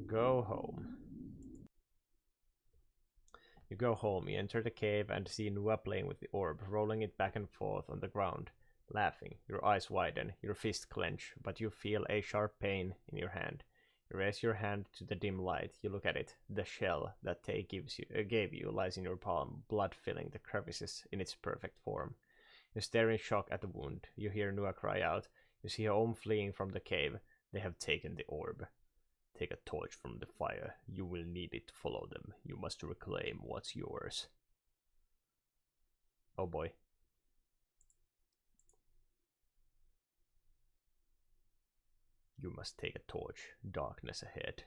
Go home. You go home, you enter the cave and see Nua playing with the orb, rolling it back and forth on the ground, laughing. Your eyes widen, your fist clench, but you feel a sharp pain in your hand. You raise your hand to the dim light. You look at it. The shell that Tay gave you lies in your palm, blood filling the crevices in its perfect form. You stare in shock at the wound. You hear Nua cry out. You see Home fleeing from the cave. They have taken the orb. Take a torch from the fire. You will need it to follow them. You must reclaim what's yours. Oh boy. You must take a torch. Darkness ahead.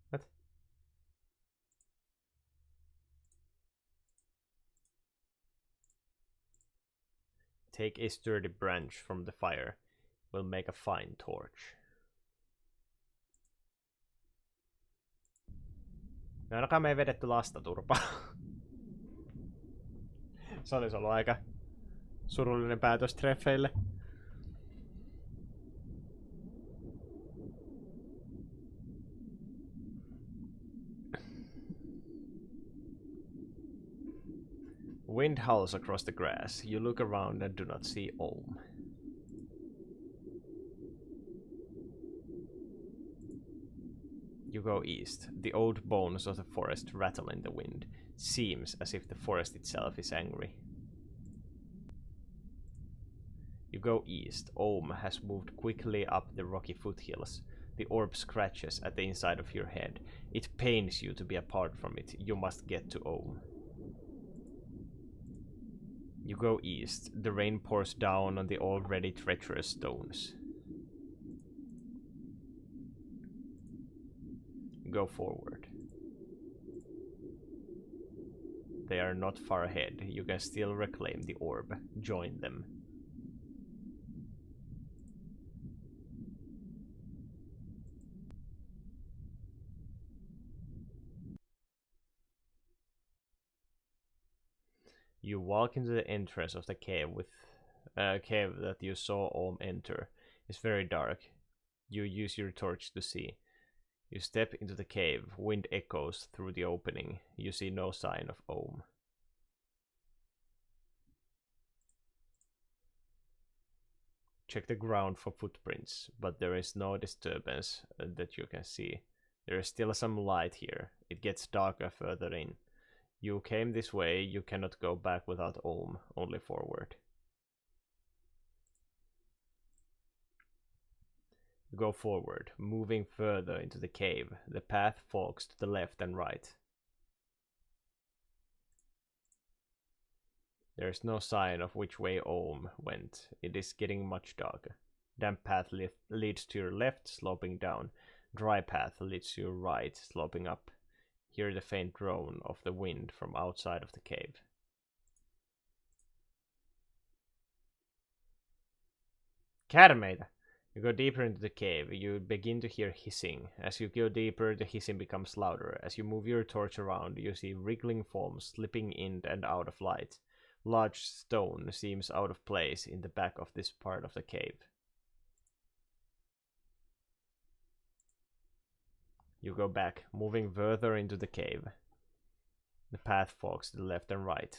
What? Take a sturdy branch from the fire. We'll make a fine torch. No ainakaan me ei vedetty lastaturpaa. Se olisi ollut aika surullinen päätös treffeille. Wind howls across the grass. You look around and do not see Ohm. You go east. The old bones of the forest rattle in the wind. Seems as if the forest itself is angry. You go east. Ohm has moved quickly up the rocky foothills. The orb scratches at the inside of your head. It pains you to be apart from it. You must get to Ohm. You go east. The rain pours down on the already treacherous stones. You go forward. They are not far ahead. You can still reclaim the orb. Join them. You walk into the entrance of the cave cave that you saw Ohm enter. It's very dark. You use your torch to see. You step into the cave. Wind echoes through the opening. You see no sign of Ohm. Check the ground for footprints, but there is no disturbance that you can see. There is still some light here. It gets darker further in. You came this way, you cannot go back without Ohm, only forward. Go forward, moving further into the cave. The path forks to the left and right. There is no sign of which way Ohm went. It is getting much darker. Damp path leads to your left, sloping down. Dry path leads to your right, sloping up. Hear the faint drone of the wind from outside of the cave. Käärmeitä! You go deeper into the cave. You begin to hear hissing. As you go deeper, the hissing becomes louder. As you move your torch around, you see wriggling forms slipping in and out of light. Large stone seems out of place in the back of this part of the cave. You go back, moving further into the cave. The path forks to the left and right.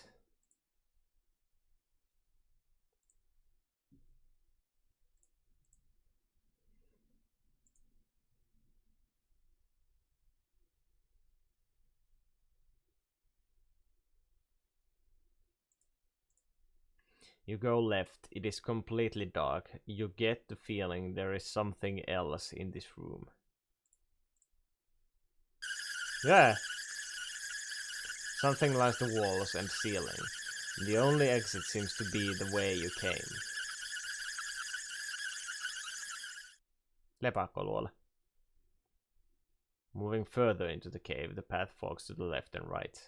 You go left. It is completely dark. You get the feeling there is something else in this room. Yeah! Something lines the walls and ceiling. The only exit seems to be the way you came. Lepakkoluola. Moving further into the cave, the path forks to the left and right.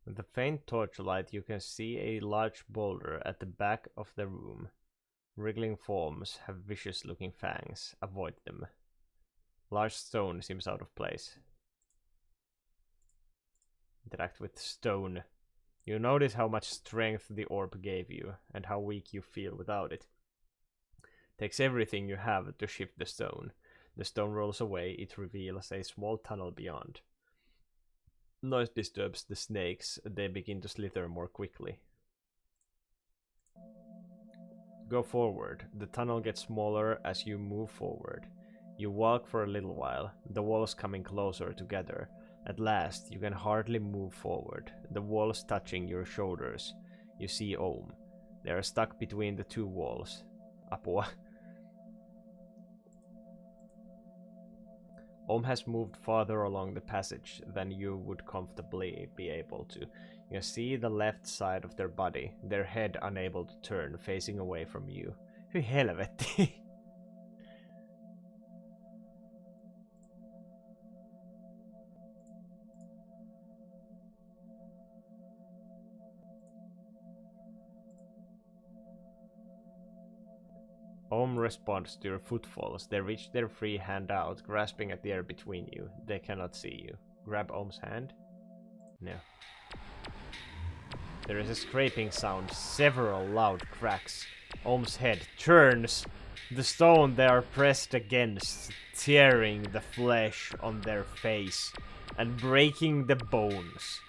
With the faint torchlight, you can see a large boulder at the back of the room. Wriggling forms have vicious-looking fangs. Avoid them. Large stone seems out of place. Interact with stone. You notice how much strength the orb gave you, and how weak you feel without it. Takes everything you have to shift the stone. The stone rolls away, it reveals a small tunnel beyond. Noise disturbs the snakes, they begin to slither more quickly. Go forward. The tunnel gets smaller as you move forward. You walk for a little while, the walls coming closer together. At last, you can hardly move forward, the walls touching your shoulders. You see Ohm. They are stuck between the two walls. Apua. Ohm has moved farther along the passage than you would comfortably be able to. You see the left side of their body, their head unable to turn, facing away from you. Hyi helvetti! Ohm responds to your footfalls. They reach their free hand out, grasping at the air between you. They cannot see you. Grab Ohm's hand? No. There is a scraping sound, several loud cracks. Ohm's head turns. The stone they are pressed against, tearing the flesh on their face and breaking the bones.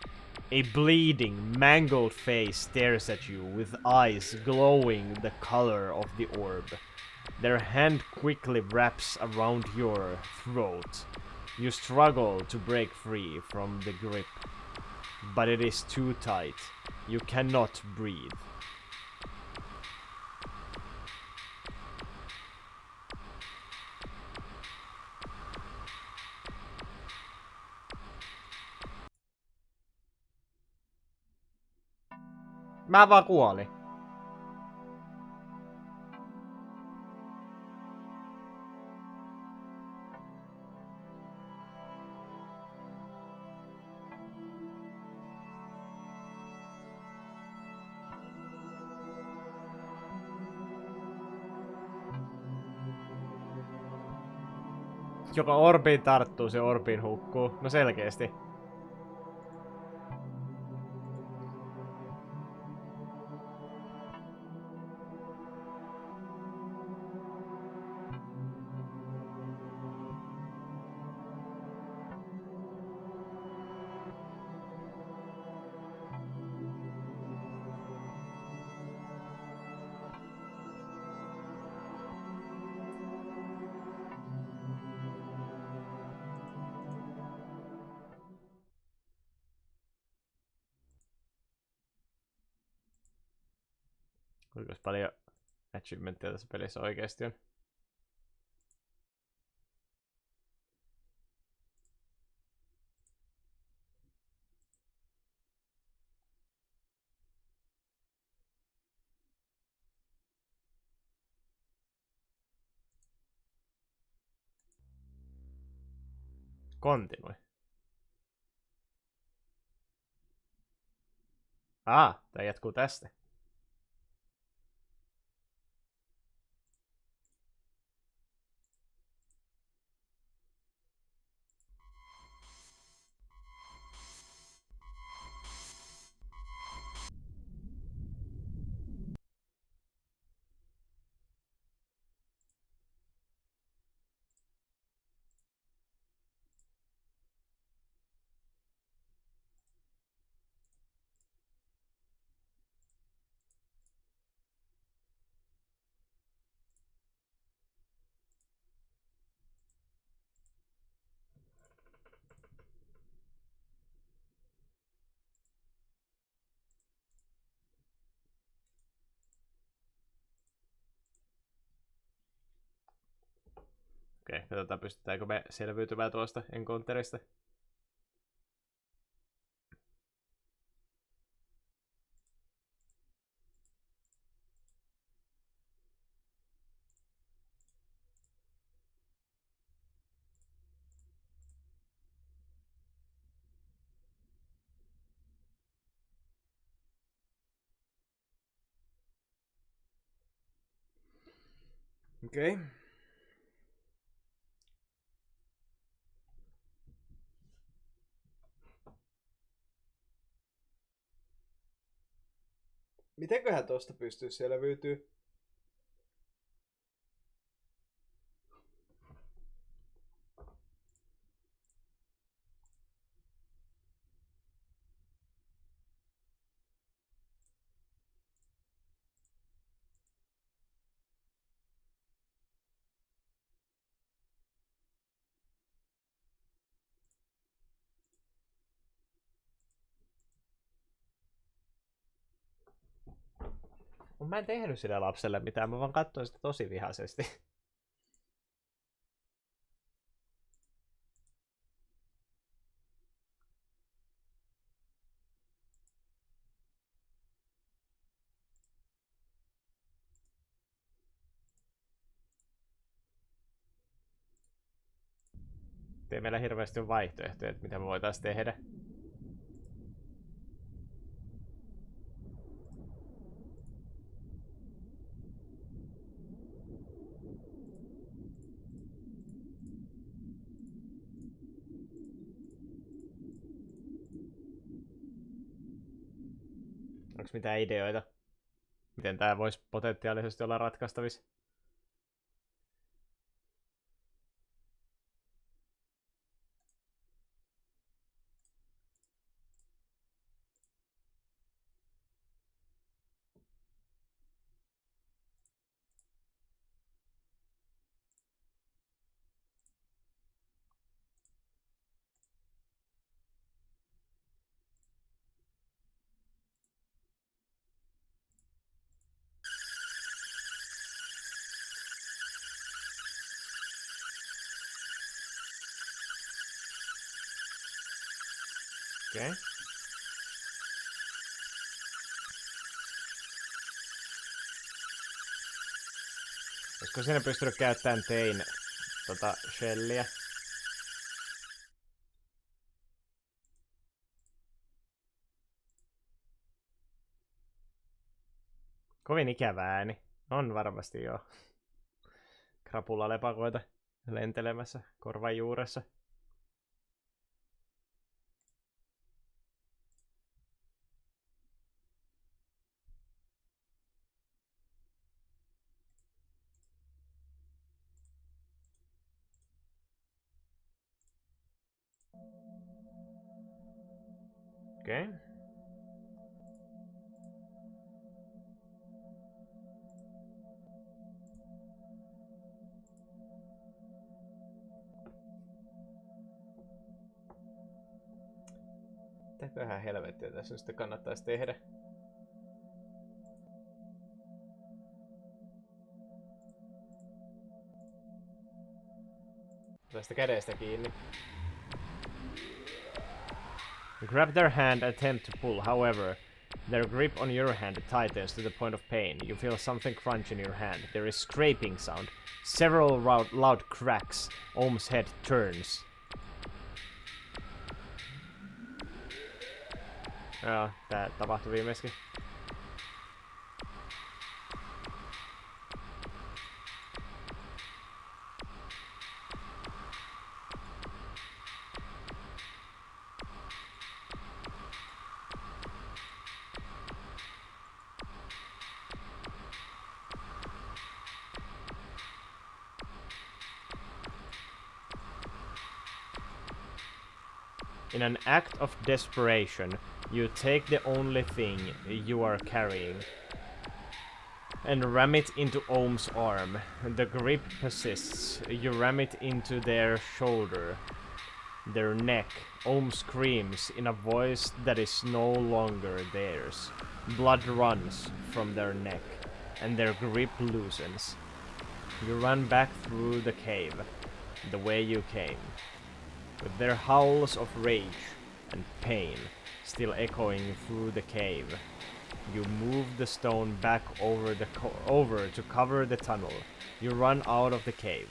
A bleeding, mangled face stares at you with eyes glowing the color of the orb. Their hand quickly wraps around your throat. You struggle to break free from the grip, but it is too tight. You cannot breathe. Mä vaan kuolin. Joka orbiin tarttuu, se orbiin hukkuu. No selkeesti. Kuinka paljon achievementteja tässä pelissä oikeesti on? Kontinui. Tää jatkuu tästä. Okei, katsotaan pystytäänkö me selviytymään tuosta encounterista. Okei. Mitenköhän tosta pystyy selviytyä? Mut mä en tehnyt sille lapselle mitään, mä vaan katsoin sitä tosi vihaisesti. Ei meillä hirveästi ole vaihtoehtoja, että mitä me voitais tehdä. Onks mitään ideoita? Miten tää voisi potentiaalisesti olla ratkaistavissa? Okei. Okay. Olisiko siinä pystynyt käyttämään tein shelliä? Kovin ikävä ääni. On varmasti joo. Krapulalepakoita lentelemässä korvan juuressa. Okei. Okay. Mitäköhän helvettiä tässä nyt sitten kannattaisi tehdä? Tästä kädestä kiinni. Grab their hand, attempt to pull. However, their grip on your hand tightens to the point of pain. You feel something crunch in your hand. There is scraping sound. Several loud cracks. Ohm's head turns. Joo, tää tapahtui viimeiskin. In an act of desperation, you take the only thing you are carrying and ram it into Ohm's arm. The grip persists. You ram it into their shoulder, their neck. Ohm screams in a voice that is no longer theirs. Blood runs from their neck, and their grip loosens. You run back through the cave, the way you came, with their howls of rage and pain still echoing through the cave. You move the stone back over to cover the tunnel. You run out of the cave.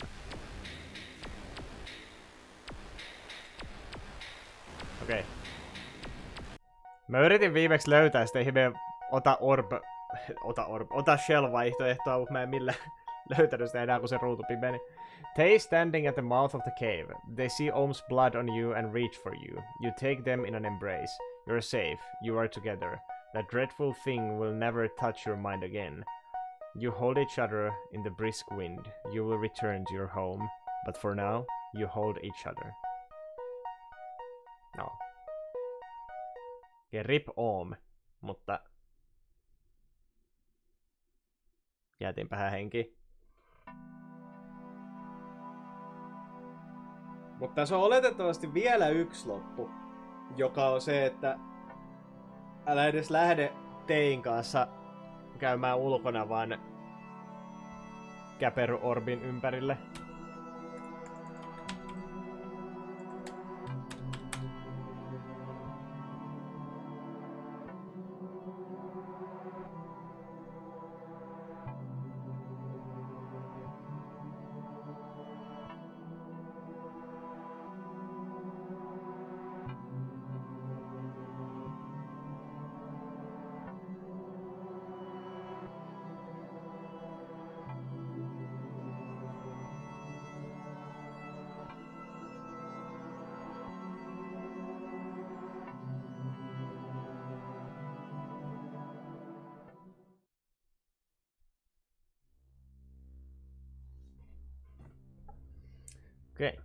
Okei. Mä yritin viimeksi löytää sitä ihmeen ota shell-vaihtoehtoa, mutta mä en millään löytänyt sitä enää, kun se ruutu pimeni. They standing at the mouth of the cave. They see Ohm's blood on you and reach for you. You take them in an embrace. You're safe. You are together. That dreadful thing will never touch your mind again. You hold each other in the brisk wind. You will return to your home. But for now, you hold each other. No. Ja rip Ohm. Mutta jäätiinpä hän henkiin. Mutta tässä on oletettavasti vielä yksi loppu, joka on se, että älä edes lähde tein kanssa käymään ulkona, vaan käpery orbin ympärille. Okay.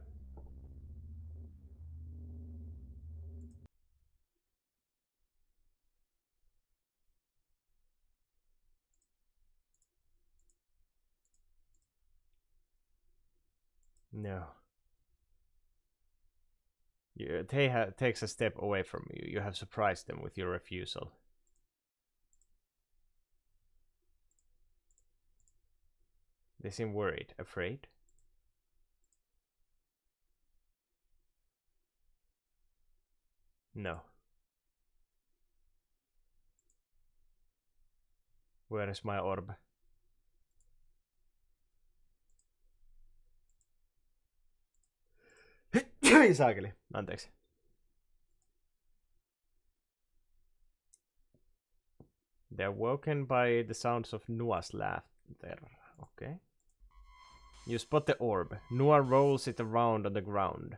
No. Takes a step away from you. You have surprised them with your refusal. They seem worried, afraid. No. Where is my orb? Saakeli, anteeksi. They're woken by the sounds of Nua's laughter. Okay. You spot the orb. Nua rolls it around on the ground.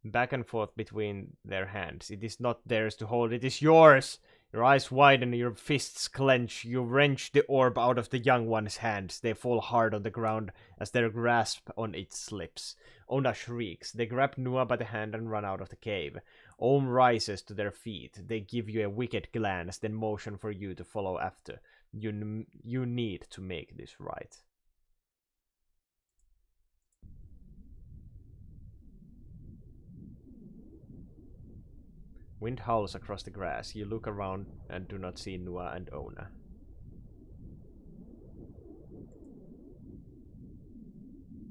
Back and forth between their hands. It is not theirs to hold, it is yours! Your eyes widen, your fists clench. You wrench the orb out of the young one's hands. They fall hard on the ground as their grasp on it slips. Ona shrieks. They grab Nua by the hand and run out of the cave. Ohm rises to their feet. They give you a wicked glance, then motion for you to follow after. You need to make this right. Wind howls across the grass. You look around and do not see Nua and Ona.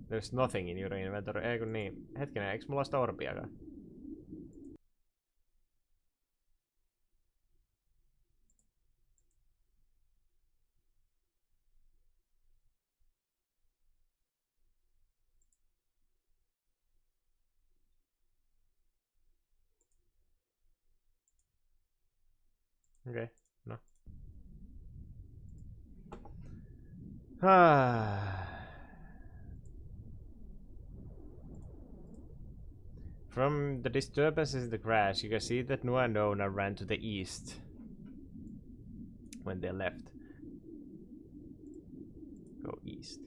There's nothing in your inventory. Eikö niin? Hetkinen, eikö mulla sitä orbiakaan? Okei, no. From the disturbances in the grass, you can see that Nua and Ona ran to the east when they left. Go east.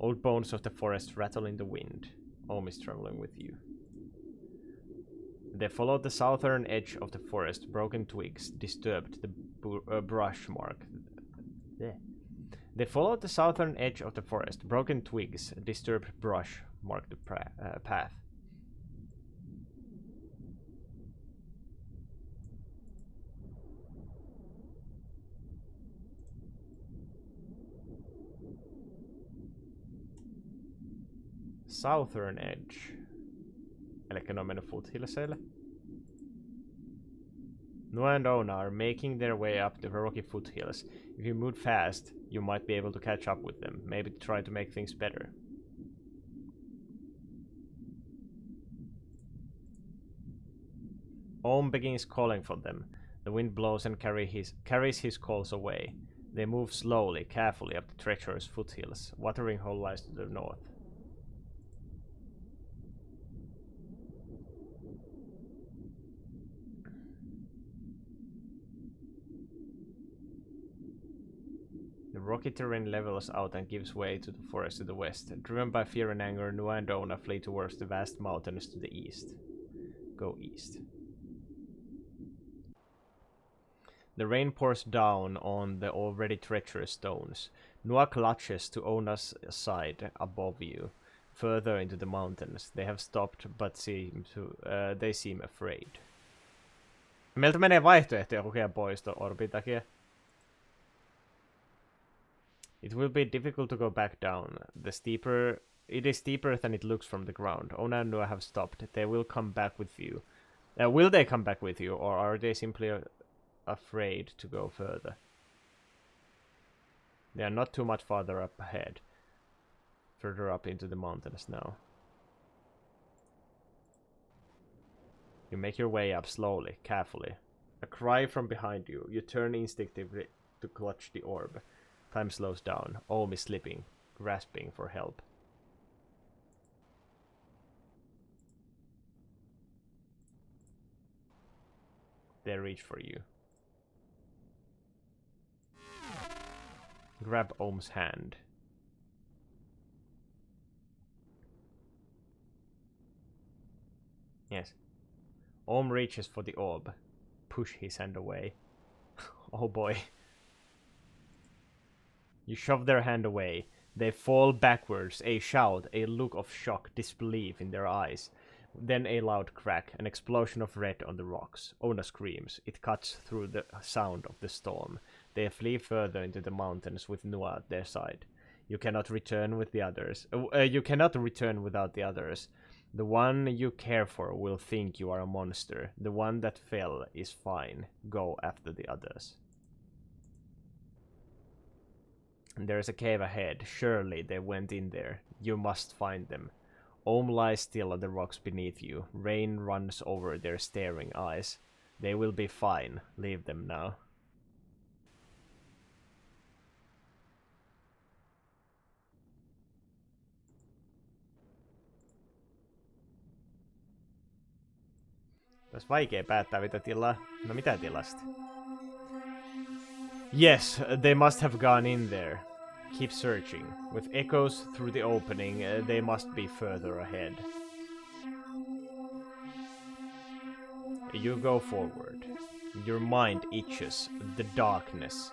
Old bones of the forest rattle in the wind. Ohm is traveling with you. They followed the southern edge of the forest. Broken twigs disturbed the brush mark. They followed the southern edge of the forest. Broken twigs, disturbed brush marked the path. Southern edge. Elikkä ne on mennyt foothillseille. Nua and Ona are making their way up the rocky foothills. If you move fast, you might be able to catch up with them. Maybe try to make things better. Ohm begins calling for them. The wind blows and carries his calls away. They move slowly, carefully up the treacherous foothills. Watering Hole lies to the north. The rocky terrain levels out and gives way to the forest to the west. Driven by fear and anger, Nua and Ona flee towards the vast mountains to the east. Go east. The rain pours down on the already treacherous stones. Nua clutches to Ona's side above you, further into the mountains. They have stopped, but they seem afraid. Meiltä menee vaihtoehtoja kokea pois orbin takia. It will be difficult to go back down. It is steeper than it looks from the ground. Ona and Nua have stopped. They will come back with you. Will they come back with you, or are they simply afraid to go further? They are not too much farther up ahead. Further up into the mountains now. You make your way up slowly, carefully. A cry from behind you. You turn instinctively to clutch the orb. Time slows down. Ohm is slipping, grasping for help. They reach for you. Grab Ohm's hand. Yes. Ohm reaches for the orb. Push his hand away. Oh boy. You shove their hand away. They fall backwards, a shout, a look of shock, disbelief in their eyes. Then a loud crack, an explosion of red on the rocks. Ona screams. It cuts through the sound of the storm. They flee further into the mountains with Nua at their side. You cannot return with the others. You cannot return without the others. The one you care for will think you are a monster. The one that fell is fine. Go after the others. There is a cave ahead. Surely they went in there. You must find them. Ohm lies still on the rocks beneath you. Rain runs over their staring eyes. They will be fine. Leave them now. Tässä vaikea päättää mitä tilaa. No mitä tilasta? Yes, they must have gone in there. Keep searching. With echoes through the opening, they must be further ahead. You go forward. Your mind itches. The darkness.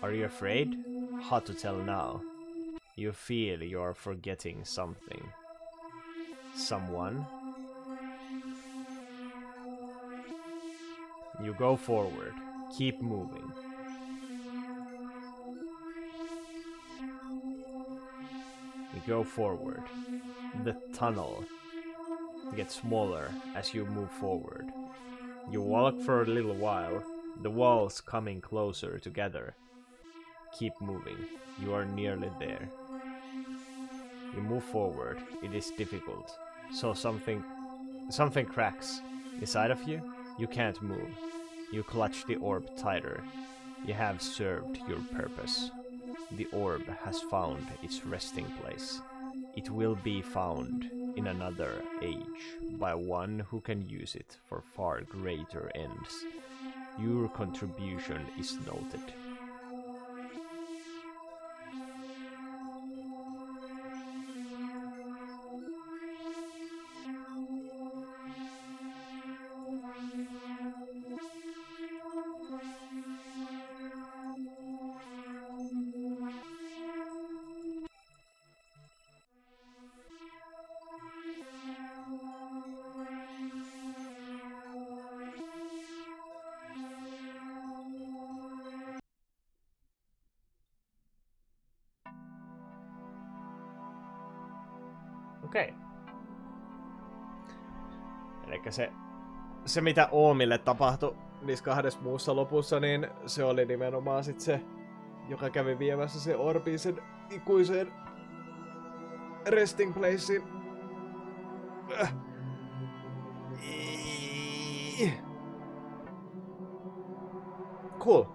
Are you afraid? Hard to tell now. You feel you are forgetting something. Someone? You go forward. Keep moving. You go forward. The tunnel gets smaller as you move forward. You walk for a little while, the walls coming closer together. Keep moving. You are nearly there. You move forward. It is difficult. So something cracks. Inside of you, you can't move. You clutch the orb tighter. You have served your purpose. The orb has found its resting place. It will be found in another age by one who can use it for far greater ends. Your contribution is noted. Okei. Elikkä se mitä Oomille tapahtui niissä kahdessa muussa lopussa, niin se oli nimenomaan sit se, joka kävi viemässä se orbiin sen ikuiseen resting placein. Cool.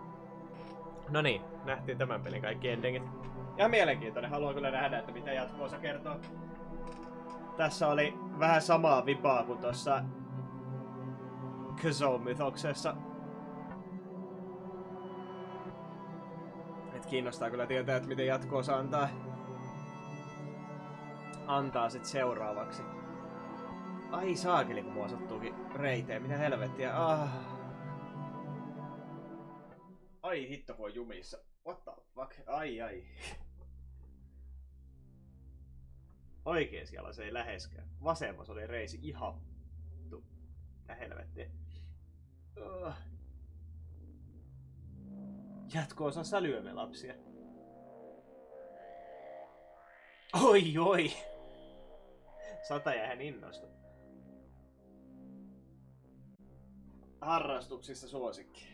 No niin, nähtiin tämän pelin kaikki endingit. Ihan mielenkiintoinen, haluan kyllä nähdä, että mitä jatko-osa kertoo. Tässä oli vähän samaa vipaa kuin tuossa Kazoo-mytoksessa. Et kiinnostaa kyllä tietää, että miten jatko-osa antaa sit seuraavaksi. Ai saakeli, kun mua sattuukin reiteen, mitä helvettiä. Ai hitto, kun on jumissa. What the fuck? Ai. Oikein siellä se ei läheskään. Vasemmas oli reisi ihan vittu. Mitä helvettiä. Jatko-osa sälyämme lapsia. Oi. Satajahän innostu. Harrastuksissa suosikki.